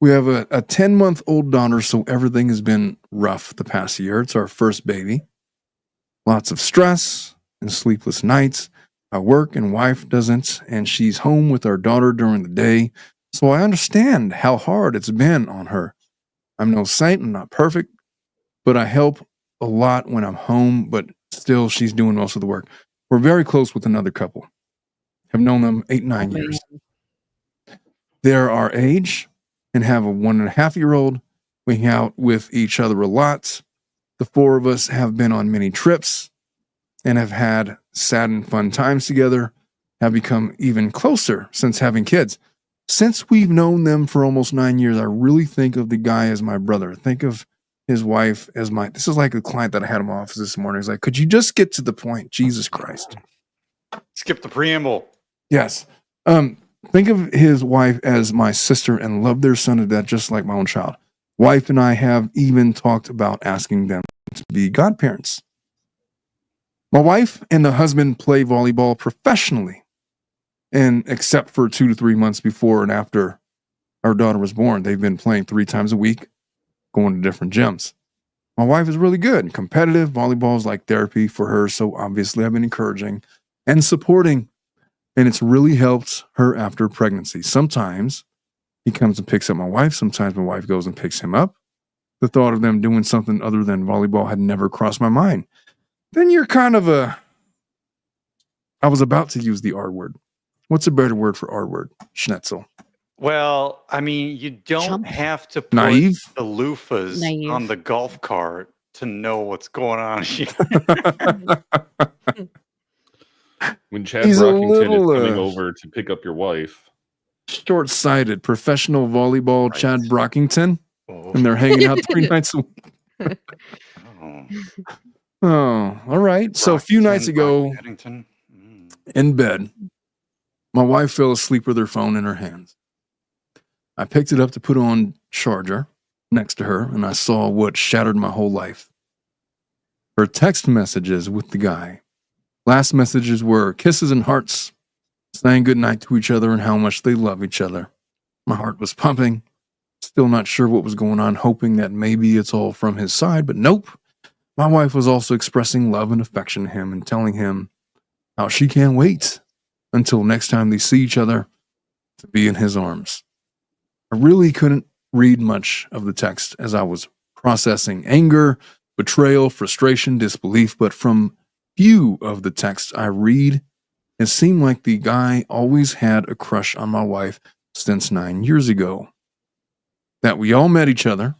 We have a 10-month-old daughter, so everything has been rough the past year. It's our first baby. Lots of stress and sleepless nights. I work and wife doesn't, and she's home with our daughter during the day. So I understand how hard it's been on her. I'm no saint, I'm not perfect, but I help a lot when I'm home, but still she's doing most of the work. We're very close with another couple. Have known them 8-9 years. They're our age and have a 1.5-year-old. We hang out with each other a lot. The four of us have been on many trips and have had sad and fun times together, have become even closer since having kids. Since we've known them for almost 9 years, I really think of the guy as my brother. Think of his wife as my... This is like a client that I had in my office this morning. He's like, could you just get to the point? Jesus Christ. Skip the preamble. Yes. Think of his wife as my sister and love their son to death just like my own child. Wife and I have even talked about asking them to be godparents. My wife and the husband play volleyball professionally, and except for 2 to 3 months before and after our daughter was born, they've been playing 3 times a week, going to different gyms. My wife is really good and competitive. Volleyball is like therapy for her, so obviously I've been encouraging and supporting, and it's really helped her after pregnancy. Sometimes he comes and picks up my wife. Sometimes my wife goes and picks him up. The thought of them doing something other than volleyball had never crossed my mind. Then you're kind of I was about to use the R word. What's a better word for R word? Schnetzel. Well, I mean, you don't have to put Naive? the loofahs on the golf cart to know what's going on here. When Chad He's Brockington is coming over to pick up your wife. Short-sighted professional volleyball Chad Brockington. And they're hanging out 3 nights a week. Oh, all right. So a few nights ago, in bed, my wife fell asleep with her phone in her hands. I picked it up to put on charger next to her, and I saw what shattered my whole life. Her text messages with the guy. Last messages were kisses and hearts, saying goodnight to each other and how much they love each other. My heart was pumping, still not sure what was going on, hoping that maybe it's all from his side, but nope. My wife was also expressing love and affection to him and telling him how she can't wait until next time they see each other to be in his arms. I really couldn't read much of the text as I was processing anger, betrayal, frustration, disbelief, but from few of the texts I read, it seemed like the guy always had a crush on my wife since 9 years ago. That we all met each other,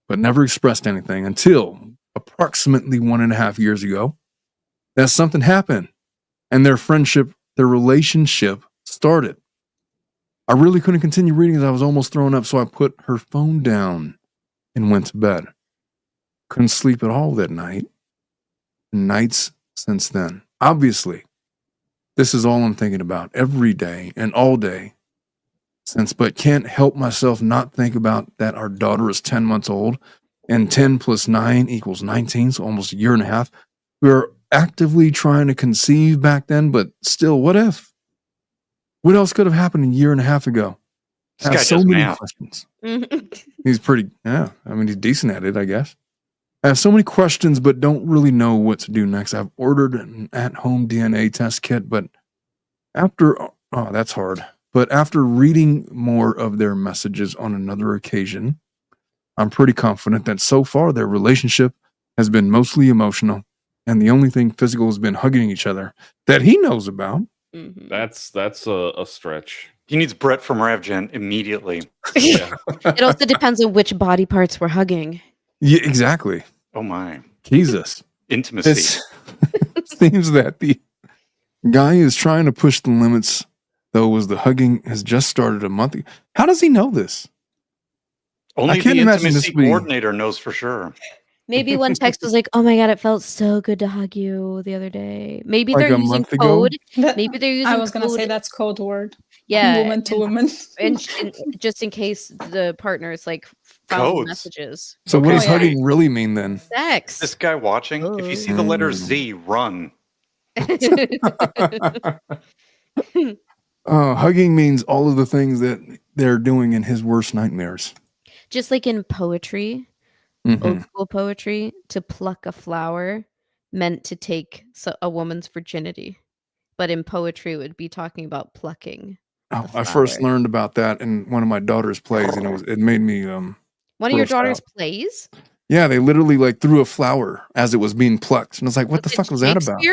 but never expressed anything until approximately 1.5 years ago, that something happened and their relationship started. I really couldn't continue reading as I was almost throwing up, so I put her phone down and went to bed. Couldn't sleep at all that night. Nights since then. Obviously, this is all I'm thinking about every day and all day but can't help myself not think about that our daughter is 10 months old and 10 plus 9 equals 19, so almost a year and a half. We were actively trying to conceive back then, but still, what if? What else could have happened a year and a half ago? This guy so many questions. He's pretty, I mean, he's decent at it, I guess. I have so many questions, but don't really know what to do next. I've ordered an at-home DNA test kit, but that's hard. But after reading more of their messages on another occasion, I'm pretty confident that so far their relationship has been mostly emotional, and the only thing physical has been hugging each other that he knows about. Mm-hmm. That's a stretch. He needs Brett from RavGen immediately. Yeah. It also depends on which body parts we're hugging. Yeah, exactly. Oh my. Jesus. Intimacy. It seems that the guy is trying to push the limits, though, as the hugging has just started a month ago. How does he know this? Only the intimacy coordinator knows for sure. Maybe one text was like, "Oh my god, it felt so good to hug you the other day." Maybe they're using code. Maybe they're using. I was gonna say that's code word. Yeah, woman to woman. and just in case the partners like found messages. So what does hugging really mean then? Sex. This guy watching, if you see the letter Z, run. Hugging means all of the things that they're doing in his worst nightmares. Just like in poetry, old school poetry, to pluck a flower meant to take a woman's virginity. But in poetry, it would be talking about plucking. I first learned about that in one of my daughter's plays, and it made me one of your daughter's plays? Yeah, they literally like threw a flower as it was being plucked, and I was like, "What the fuck was that about?"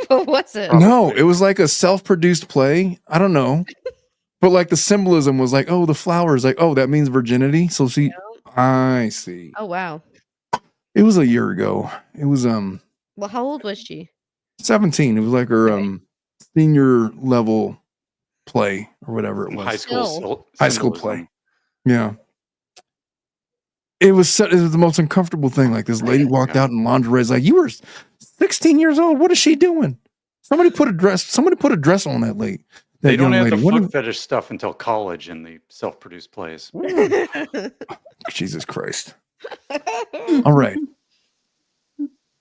What was it? No, it was like a self-produced play. I don't know, but like the symbolism was like, "Oh, the flower is like, oh, that means virginity." So I see. Oh wow. It was a year ago. It was Well, how old was she? 17. It was like her senior level play or whatever it was. High school play. Yeah. It was the most uncomfortable thing. Like this lady walked out in lingerie. Like, you were 16 years old. What is she doing? Somebody put a dress on that lady. They don't have the foot fetish stuff until college in the self-produced plays. Jesus Christ. All right.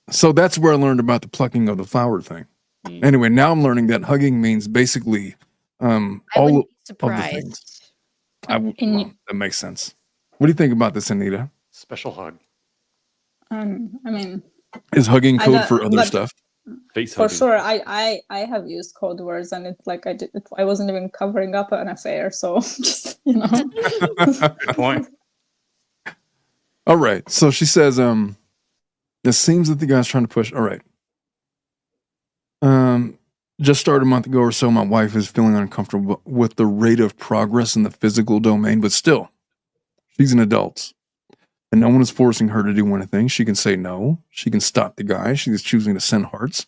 So that's where I learned about the plucking of the flower thing. Anyway, now I'm learning that hugging means basically all of the things. That makes sense. What do you think about this, Anita? Special hug. I mean, is hugging code for other stuff? For sure, I have used code words, and it's like I wasn't even covering up an affair, so just Good point. All right, so she says, it seems that the guy's trying to push. All right. Just started a month ago or so. My wife is feeling uncomfortable with the rate of progress in the physical domain, but still, she's an adult. And no one is forcing her to do anything. She can say no. She can stop the guy. She's choosing to send hearts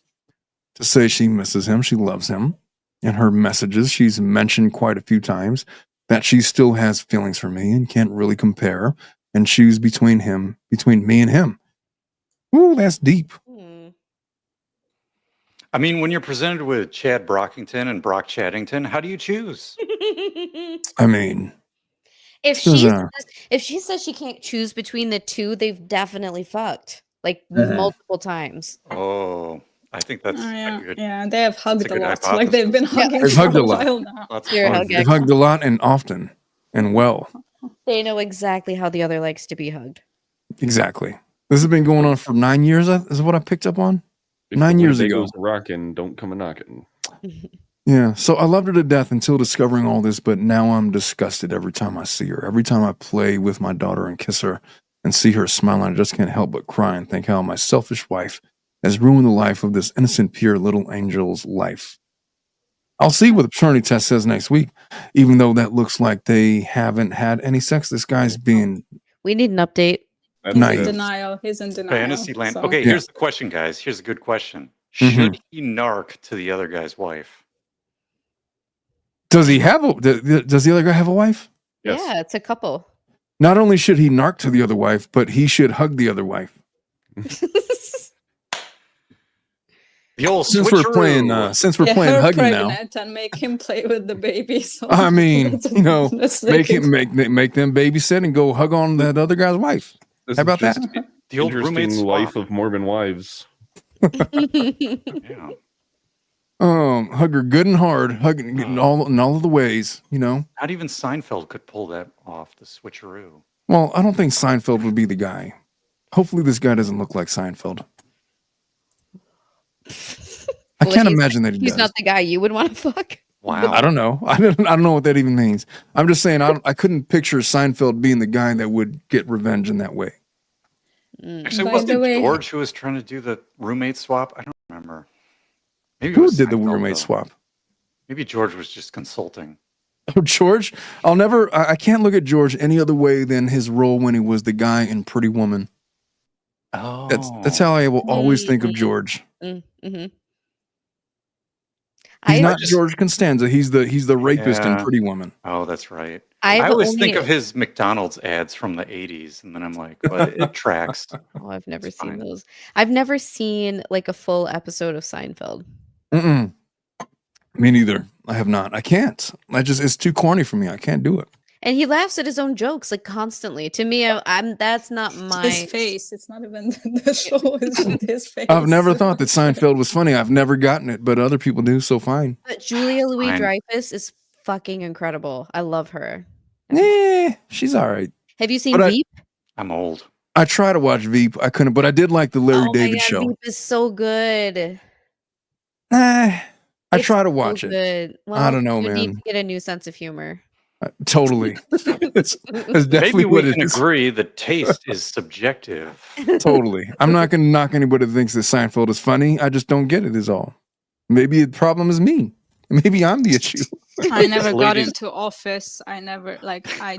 to say she misses him. She loves him. In her messages, she's mentioned quite a few times that she still has feelings for me and can't really compare and choose between me and him. Ooh, that's deep. I mean, when you're presented with Chad Brockington and Brock Chaddington, how do you choose? I mean, if she says she can't choose between the two, they've definitely fucked like multiple times. Oh, I think that's good. Yeah, they have hugged a lot. Like they've been hugging they've hugged a lot. Now. They've hugged a lot and often and well. They know exactly how the other likes to be hugged. Exactly. This has been going on for 9 years. Is what I picked up on. 9 years ago. Rockin', don't come a knocking. Yeah, so I loved her to death until discovering all this, but now I'm disgusted every time I see her. Every time I play with my daughter and kiss her and see her smiling, I just can't help but cry and think how my selfish wife has ruined the life of this innocent, pure little angel's life. I'll see what the paternity test says next week, even though that looks like they haven't had any sex. This guy's being... We need an update. He's in denial. He's in denial. Fantasy land. So. Okay, here's the question, guys. Here's a good question. Should he narc to the other guy's wife? Does he have does the other guy have a wife? Yes. Yeah, it's a couple. Not only should he narc to the other wife, but he should hug the other wife. The old since we're playing hugging now, and make him play with the baby. So I mean, make them babysit and go hug on that other guy's wife. How about that? The old roommate life of Mormon wives. Yeah. Hug her good and hard, hugging in all of the ways, Not even Seinfeld could pull that off, the switcheroo. Well, I don't think Seinfeld would be the guy. Hopefully this guy doesn't look like Seinfeld. I can't imagine that he's not the guy you would want to fuck. Wow. I don't know. I don't know what that even means. I'm just saying I couldn't picture Seinfeld being the guy that would get revenge in that way. Actually, wasn't it George who was trying to do the roommate swap? I don't remember. Maybe who did the roommate swap? Maybe George was just consulting. Oh, George? I can't look at George any other way than his role when he was the guy in Pretty Woman. Oh. That's how I will always think of George. Mm-hmm. He's not George Costanza. He's the rapist in Pretty Woman. Oh, that's right. I always think of his McDonald's ads from the 80s, and then I'm like, well, it tracks. Oh, I've never seen those. I've never seen like a full episode of Seinfeld. Mm-mm. Me neither. I have not. I can't. It's too corny for me. I can't do it. And he laughs at his own jokes like constantly. To me, that's not my his face. It's not even the show. It's his face. I've never thought that Seinfeld was funny. I've never gotten it, but other people do. So fine. But Julia Louis-Dreyfus is fucking incredible. I love her. She's all right. Have you seen Veep? I'm old. I try to watch Veep. I couldn't, but I did like the Larry David show. Veep is so good. I try to watch it. Well, I don't know, you man. need to get a new sense of humor. Totally. It's definitely Maybe what we it can is. agree the taste is subjective. Totally. I'm not going to knock anybody that thinks that Seinfeld is funny. I just don't get it is all. Maybe the problem is me. Maybe I'm the issue. I never got into Office. I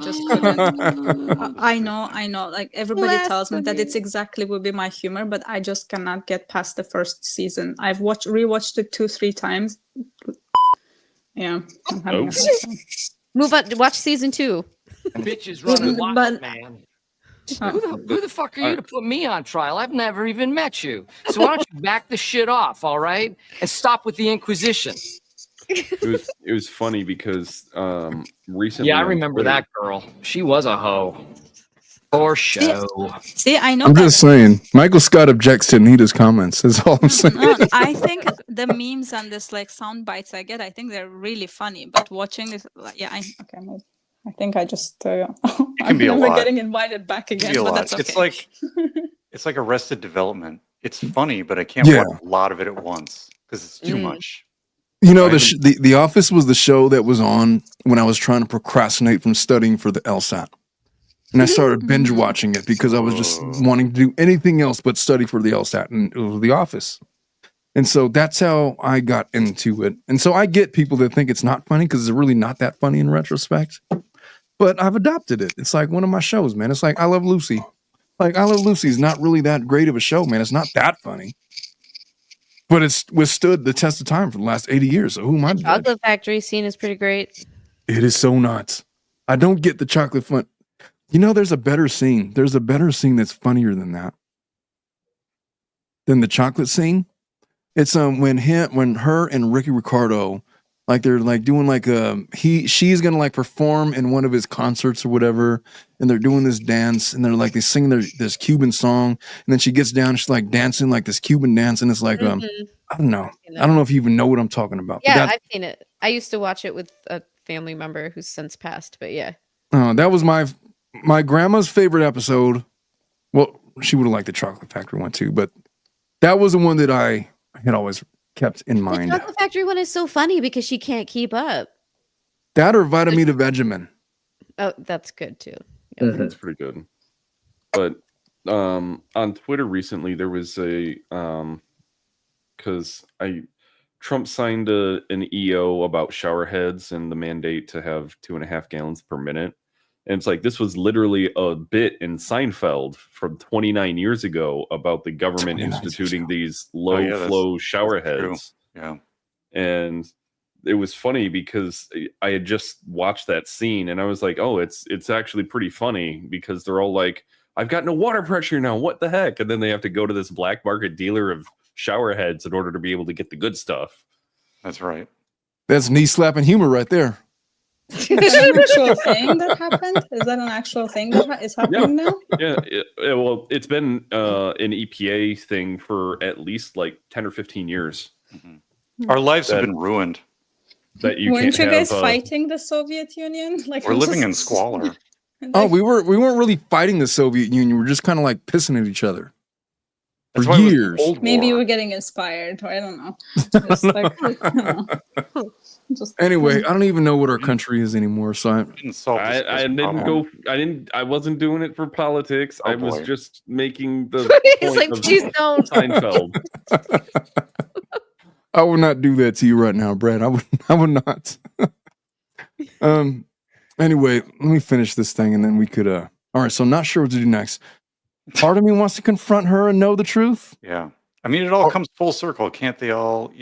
just couldn't. I know. Like everybody tells me that it's exactly would be my humor, but I just cannot get past the first season. I've rewatched it 2-3 times. Yeah. I'm having a hard time. Move on. Watch season 2. Bitches running wild, man. Who the fuck are you to put me on trial? I've never even met you. So why don't you back the shit off, all right? And stop with the Inquisition. It was funny because recently. Yeah, I remember that girl. She was a hoe. For show. See, I know. I'm just saying. Michael Scott objects to Anita's comments. That's all I'm saying. No, I think the memes and this sound bites I get, I think they're really funny. But watching this, I think I just I'm never getting invited back again. But that's okay. It's like Arrested Development. It's funny, but I can't watch a lot of it at once because it's too much. The Office was the show that was on when I was trying to procrastinate from studying for the LSAT. And I started binge watching it because I was just wanting to do anything else but study for the LSAT, and it was The Office. And so that's how I got into it. And so I get people that think it's not funny because it's really not that funny in retrospect. But I've adopted it. It's like one of my shows, man. It's like I Love Lucy. Like I Love Lucy is not really that great of a show, man. It's not that funny. But it's withstood the test of time for the last 80 years. So who am I? The Chocolate Factory scene is pretty great. It is so nuts. I don't get the chocolate fun. There's a better scene. There's a better scene that's funnier than that. Than the chocolate scene. It's when her and Ricky Ricardo, they're doing she's gonna perform in one of his concerts or whatever, and they're doing this dance, and they sing this Cuban song, and then she gets down, she's dancing this Cuban dance, and it's I don't know. I don't know if you even know what I'm talking about. Yeah, I've seen it. I used to watch it with a family member who's since passed, but yeah. That was my grandma's favorite episode. Well, she would have liked the Chocolate Factory one too, but that was the one that I had always kept in mind. The Chocolate Factory one is so funny because she can't keep up. That or Vitamita Vegemin. Oh, that's good too. Yep. That's pretty good. But on Twitter recently, there was because Trump signed an EO about shower heads and the mandate to have 2.5 gallons per minute. And it's this was literally a bit in Seinfeld from 29 years ago about the government instituting these low flow shower heads. Yeah. And it was funny because I had just watched that scene and I was like, oh, it's actually pretty funny because they're all I've got no water pressure now. What the heck? And then they have to go to this black market dealer of shower heads in order to be able to get the good stuff. That's right. That's knee slapping humor right there. Is that an actual thing that happened? Is that an actual thing that is happening now? Yeah. Well, it's been an EPA thing for at least like 10 or 15 years. Mm-hmm. Our lives have been ruined. That you weren't can't you guys have, fighting the Soviet Union? Like we're living in squalor. Oh, we weren't really fighting the Soviet Union. We're just kind of like pissing at each other for years. Maybe you were getting inspired, or I don't know. Just like, I don't know. Anyway, I don't even know what our country is anymore. So I wasn't doing it for politics. I was just making the He's point like, please don't. Seinfeld. I would not do that to you right now, Brad. I would not. Anyway, let me finish this thing and then we could all right, so not sure what to do next. Part of me wants to confront her and know the truth. Yeah. I mean, it all comes full circle. Can't they all,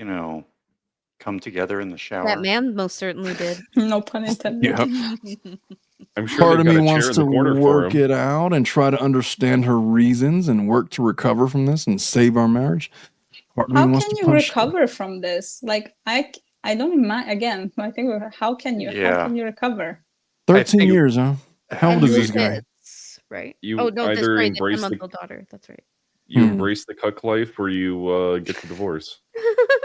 come together in the shower? That man most certainly did. No pun intended. Yeah. I'm sure part of me wants to work it out and try to understand her reasons and work to recover from this and save our marriage. How can you recover from this? Like, I don't mind. Again, I think how can you recover? 13 years, huh? How old is this guy? Right. You either embrace the daughter. That's right. You embrace the cuck life, or you get the divorce.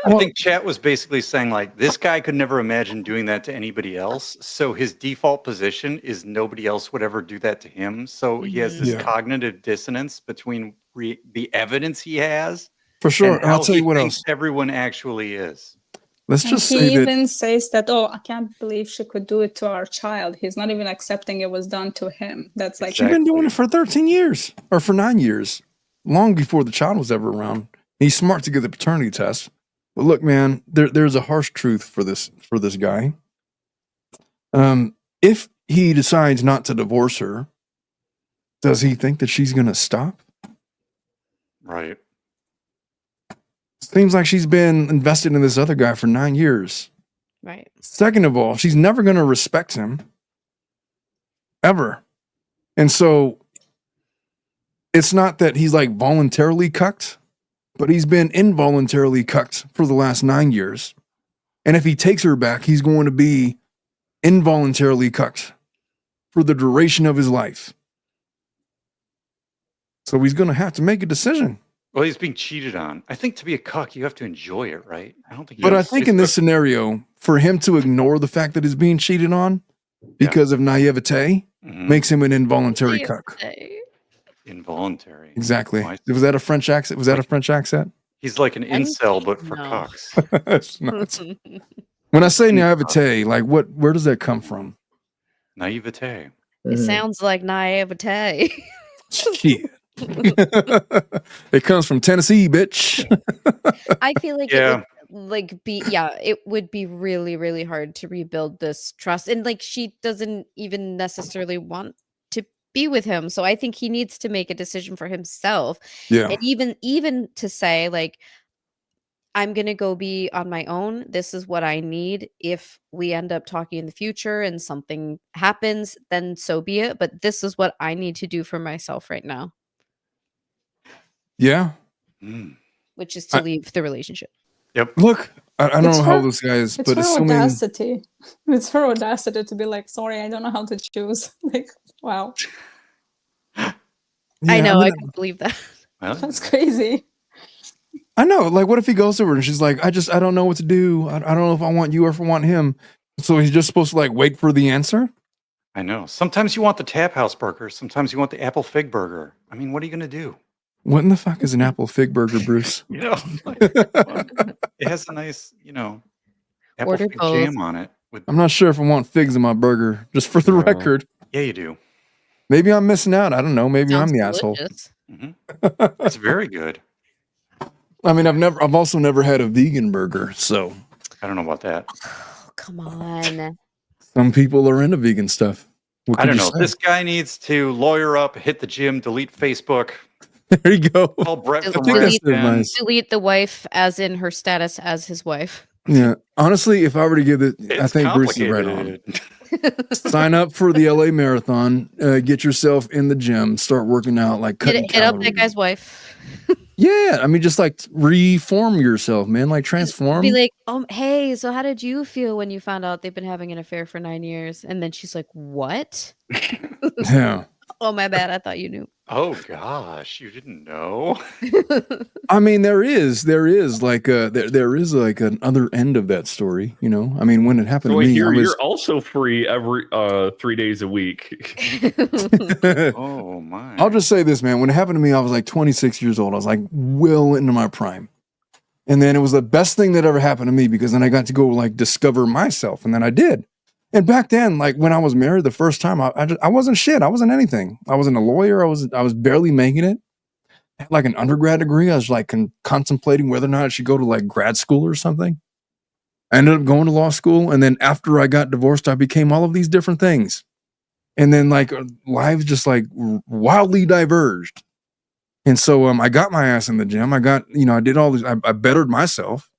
I think chat was basically saying like, this guy could never imagine doing that to anybody else. So his default position is nobody else would ever do that to him. So he has this cognitive dissonance between the evidence he has. For sure. And I'll tell you what else everyone actually is. Let's just say he even says that, I can't believe she could do it to our child. He's not even accepting it was done to him. That's like she's been doing it for 13 years or for 9 years, long before the child was ever around. He's smart to get the paternity test. But look, man, there's a harsh truth for this guy. If he decides not to divorce her, does he think that she's going to stop? Right. Seems like she's been invested in this other guy for 9 years. Right. Second of all, she's never going to respect him. Ever. And so it's not that he's like voluntarily cucked, but he's been involuntarily cucked for the last 9 years. And if he takes her back, he's going to be involuntarily cucked for the duration of his life. So he's going to have to make a decision. Well, he's being cheated on. I think to be a cuck, you have to enjoy it, right? I don't think. But I think in this scenario, for him to ignore the fact that he's being cheated on because of naivete makes him an involuntary cuck. Involuntary. Exactly. Was that a French accent? Was that a French accent? He's like an incel, but for cucks. It's not. When I say naivete, like where does that come from? Naivete. It sounds like naivete. Shit. It comes from Tennessee, bitch. I feel like it would be really, really hard to rebuild this trust. And like she doesn't even necessarily want to be with him. So I think he needs to make a decision for himself. Yeah. And even to say like, I'm going to go be on my own. This is what I need. If we end up talking in the future and something happens, then so be it. But this is what I need to do for myself right now. Yeah. Which is to leave the relationship. Yep. Look, I don't know how this guy is, but it's so audacity. It's her audacity to be like, sorry, I don't know how to choose. Like, wow. Yeah, I know, I can't believe that. That's crazy. I know. Like, what if he goes to her and she's like, I don't know what to do. I don't know if I want you or if I want him. So he's just supposed to like wait for the answer? I know. Sometimes you want the Tap House burger. Sometimes you want the apple fig burger. I mean, what are you going to do? What in the fuck is an apple fig burger, Bruce? It has a nice, apple fig jam on it. I'm not sure if I want figs in my burger, just for the record. Yeah, you do. Maybe I'm missing out. I don't know. Maybe I'm the asshole. It's very good. I mean, I've also never had a vegan burger, so I don't know about that. Oh, come on. Some people are into vegan stuff. I don't know. This guy needs to lawyer up, hit the gym, delete Facebook. There you go. Call Brett delete the wife as in her status as his wife. Yeah. Honestly, if I were to give it, I think Bruce is right on. Sign up for the LA Marathon. Get yourself in the gym. Start working out. Like hit up that guy's wife. Yeah, I mean, just like reform yourself, man. Like transform. Be like, hey, so how did you feel when you found out they've been having an affair for 9 years? And then she's like, what? Yeah. Oh, my bad. I thought you knew. Oh gosh, you didn't know? I mean, there is like there is like an other end of that story, you know. I mean, when it happened to me, you're also free every 3 days a week. Oh my! I'll just say this, man. When it happened to me, I was like 26 years old. I was like well into my prime, and then it was the best thing that ever happened to me because then I got to go like discover myself, and then I did. And back then, like when I was married the first time, I wasn't shit. I wasn't anything. I wasn't a lawyer. I was barely making it. I had like an undergrad degree. I was like contemplating whether or not I should go to like grad school or something. I ended up going to law school. And then after I got divorced, I became all of these different things. And then like lives just like wildly diverged. And so I got my ass in the gym. I got, I did all this. I bettered myself.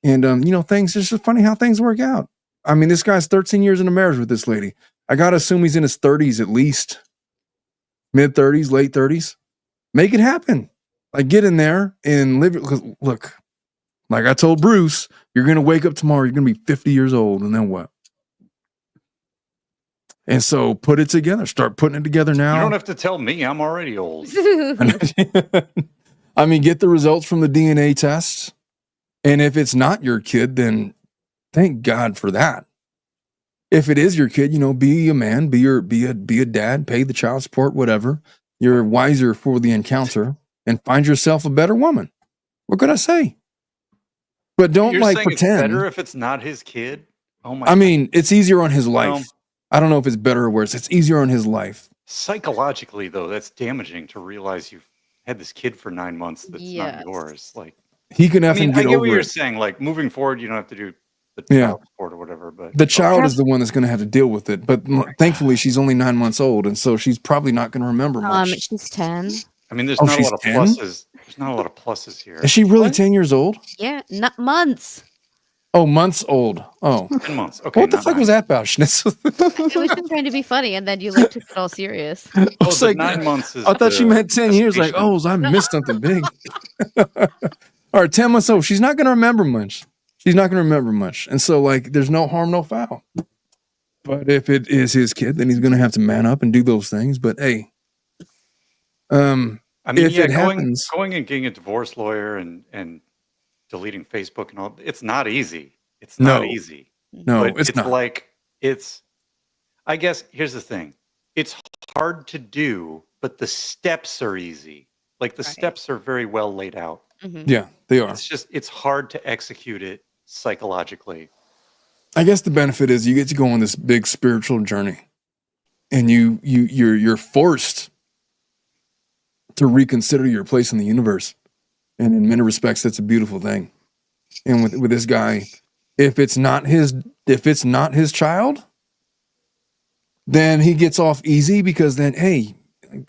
And, things, it's just funny how things work out. I mean, this guy's 13 years in a marriage with this lady. I got to assume he's in his 30s at least. Mid 30s, late 30s. Make it happen. Like get in there and live it. Look, like I told Bruce, you're going to wake up tomorrow. You're going to be 50 years old. And then what? And so put it together. Start putting it together now. You don't have to tell me. I'm already old. I mean, get the results from the DNA tests. And if it's not your kid, then thank God for that. If it is your kid, be a man, be a dad, pay the child support, whatever. You're wiser for the encounter and find yourself a better woman. What could I say? But don't You're like saying pretend. It's better if it's not his kid. Oh my! I mean, it's easier on his life. I don't know if it's better or worse. It's easier on his life. Psychologically, though, that's damaging to realize you've had this kid for 9 months that's not yours. Like he can get over I get what you're it. saying. Like moving forward, you don't have to do the child support or whatever. But the child is the one that's going to have to deal with it. But thankfully, she's only 9 months old, and so she's probably not going to remember much. She's 10. I mean, there's not a lot of 10? pluses. There's not a lot of pluses here. Is she really 10 years old? Yeah, not months. Oh, months old. Oh, 10 months. Okay. What the fuck was that about, Schnitzel? It was just trying to be funny, and then you took it all serious. I was like, 9 months is I thought she meant 10 years. Like, I missed something big. All right, 10 months old. She's not going to remember much. And so, like, there's no harm, no foul. But if it is his kid, then he's going to have to man up and do those things. But hey, I mean, if it happens, going and getting a divorce lawyer and deleting Facebook and all, it's not easy. It's not easy. No, but it's not. Like, I guess, here's the thing. It's hard to do, but the steps are easy. Like, the steps are very well laid out. Mm-hmm. Yeah, they are. It's hard to execute it psychologically. I guess the benefit is you get to go on this big spiritual journey, and you're forced to reconsider your place in the universe. And in many respects, that's a beautiful thing. And with this guy, if it's not his child, then he gets off easy because then, hey,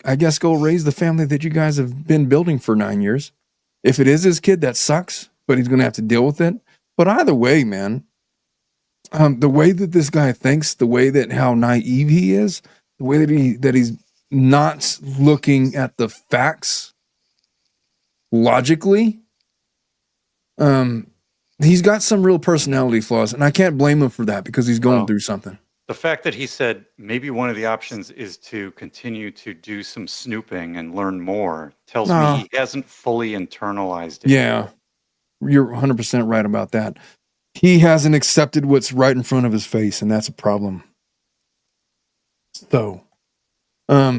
I guess go raise the family that you guys have been building for 9 years. If it is his kid, that sucks, but he's going to have to deal with it. But either way, man, the way that this guy thinks, the way that how naive he is, the way that he's not looking at the facts logically, he's got some real personality flaws, and I can't blame him for that because he's going through something. The fact that he said maybe one of the options is to continue to do some snooping and learn more tells me he hasn't fully internalized it. Yeah, you're 100% right about that. He hasn't accepted what's right in front of his face, and that's a problem. So, I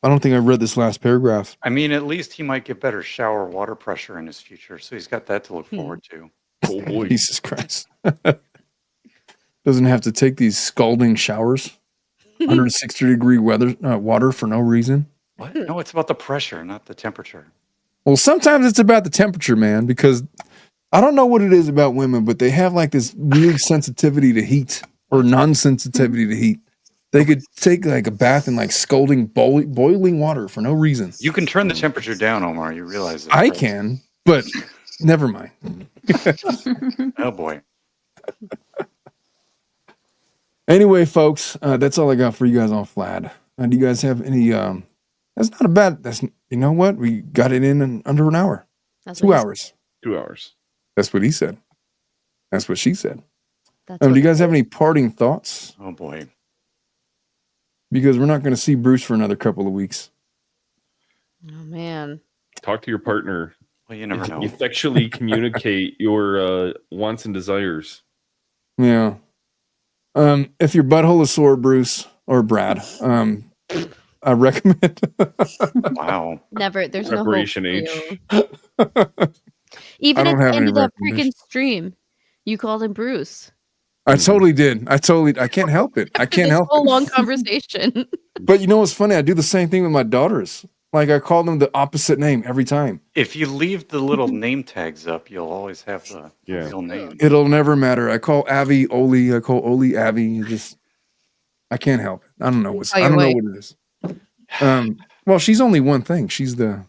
don't think I read this last paragraph. I mean, at least he might get better shower water pressure in his future, so he's got that to look forward to. Oh boy, Jesus Christ! Doesn't have to take these scalding showers, 160-degree water for no reason. What? No, it's about the pressure, not the temperature. Well, sometimes it's about the temperature, man, because I don't know what it is about women, but they have like this weird sensitivity to heat or non-sensitivity to heat. They could take like a bath in like scalding boiling water for no reason. You can turn the temperature down, Omar. You realize that? I can, but never mind. Oh boy. Anyway, folks, that's all I got for you guys on Flad. Do you guys have any? That's not a bad. you know what? We got it in under an hour. That's 2 hours. 2 hours. That's what he said. That's what she said. That's Do you guys have any parting thoughts? Oh boy. Because we're not going to see Bruce for another couple of weeks. Oh man. Talk to your partner. Well, you never know. Effectually communicate your wants and desires. Yeah. If your butthole is sore, Bruce or Brad, I recommend. Wow. Never. There's Preparation no hope H. for you. Even I at don't the have end any of that freaking recommendations. stream, you called him Bruce. I totally did. I can't help it. I can't This help whole it. long conversation. But you know what's funny? I do the same thing with my daughters. Like I call them the opposite name every time. If you leave the little name tags up, you'll always have the real name. It'll never matter. I call Avi Oli. I call Oli Avi. I can't help it. I don't know what it is. Well, she's only one thing. She's the,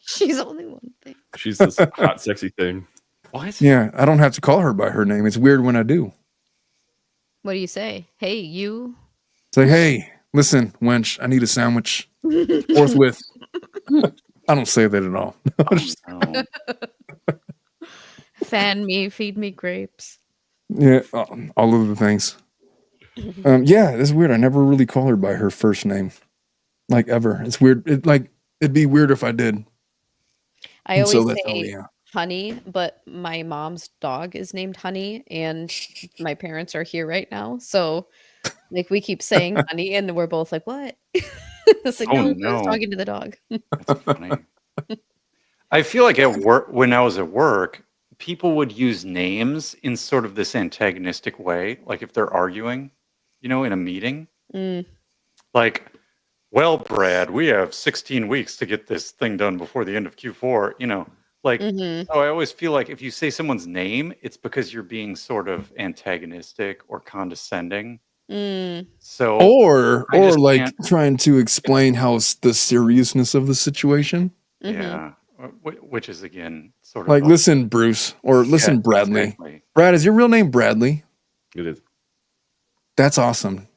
She's only one thing. She's this hot, sexy thing. What? Yeah, I don't have to call her by her name. It's weird when I do. What do you say? Hey, you. Say, hey, listen, wench, I need a sandwich forthwith. I don't say that at all. Fan me, feed me grapes. Yeah, all of the things. Yeah, it's weird. I never really call her by her first name, like ever. It's weird. It'd be weird if I did. I always say Honey, but my mom's dog is named Honey, and my parents are here right now, so like we keep saying Honey, and we're both like, "What?" It's like, no, I was talking to the dog. That's funny. I feel like at work, when I was at work, people would use names in sort of this antagonistic way, like if they're arguing, in a meeting. Like, well, Brad, we have 16 weeks to get this thing done before the end of Q4, So I always feel like if you say someone's name, it's because you're being sort of antagonistic or condescending. So or like trying to explain how the seriousness of the situation. Yeah, which is again sort of like, listen, Bruce, or listen, Bradley. Exactly. Brad, is your real name Bradley? It is. That's awesome.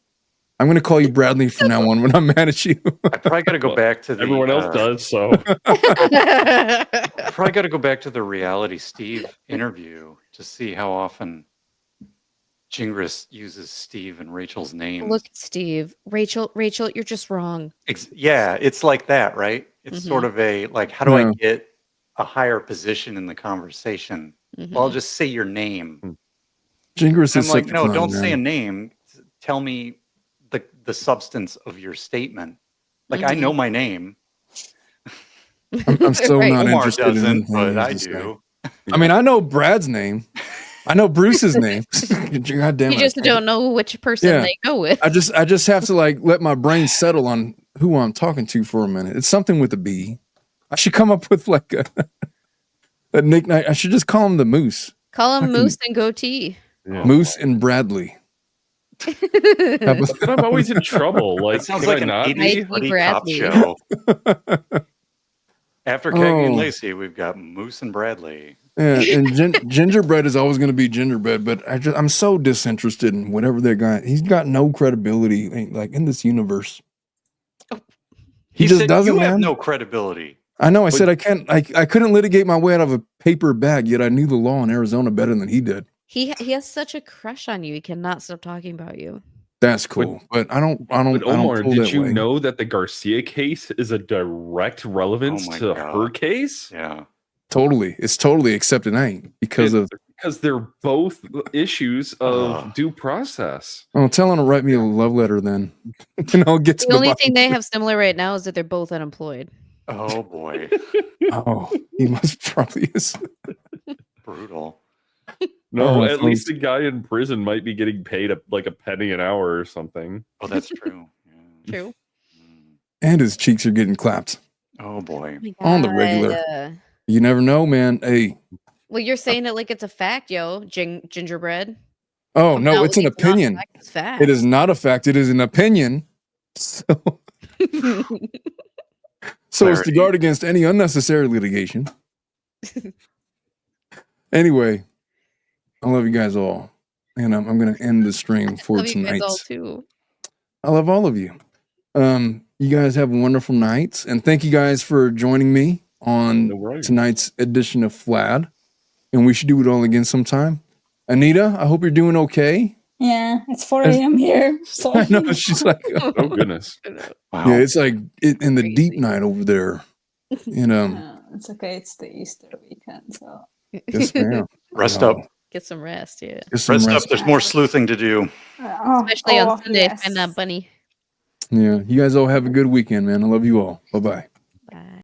I'm going to call you Bradley from now on when I'm mad at you. I probably got to go back to everyone else does. So I probably got to go back to the Reality Steve interview to see how often Gingras uses Steve and Rachel's names. Look at Steve. Rachel, you're just wrong. Yeah, it's like that, right? It's sort of a like, how do I get a higher position in the conversation? Well, I'll just say your name. Gingras is like, no, don't say a name. Tell me the substance of your statement. Like, I know my name. I'm still not Omar interested doesn't, in but I do. I mean, I know Brad's name. I know Bruce's name. God damn it. You just don't know which person they go with. I just have to let my brain settle on who I'm talking to for a minute. It's something with a B. I should come up with like a nickname. I should just call him the Moose. Call him Moose and Goatee. Yeah. Moose and Bradley. I'm always in trouble. Like, it sounds like an 80s buddy cop show. After Keggy and Lacey, we've got Moose and Bradley. Yeah, and Gingerbread is always going to be Gingerbread, but I'm so disinterested in whatever that guy. He's got no credibility, like in this universe. He just doesn't. You have no credibility. I know. I said I can't. I couldn't litigate my way out of a paper bag. Yet I knew the law in Arizona better than he did. He has such a crush on you. He cannot stop talking about you. That's cool, but I don't. But Omar, did you way. know that the Garcia case is a direct relevance to her case? Yeah, totally. It's totally, except it ain't because they're both issues of due process. Oh, tell him to write me a love letter then, and I'll get to the only thing they have similar right now is that they're both unemployed. Oh boy. Oh, he must probably is brutal. No, at least the guy in prison might be getting paid like a penny an hour or something. Oh, that's true. Yeah. True. And his cheeks are getting clapped. Oh boy. On the regular. You never know, man. Hey. Well, you're saying it like it's a fact, yo. Gingerbread. Oh, no, it's an opinion. It's fact. It is not a fact. It is an opinion. So as to guard against any unnecessary litigation. Anyway, I love you guys all. And I'm going to end the stream for tonight. You guys all too. I love all of you. You guys have wonderful nights. And thank you guys for joining me on tonight's edition of Flad. And we should do it all again sometime. Anita, I hope you're doing okay. Yeah, it's 4 a.m. here. So I know, she's like, oh goodness. Wow. Yeah, it's like in the deep night over there. And it's okay. It's the Easter weekend, so yes, ma'am. Rest up. Get some rest, yeah. Rest up. There's more sleuthing to do. Especially on Sunday. Find that bunny. Yeah, you guys all have a good weekend, man. I love you all. Bye-bye.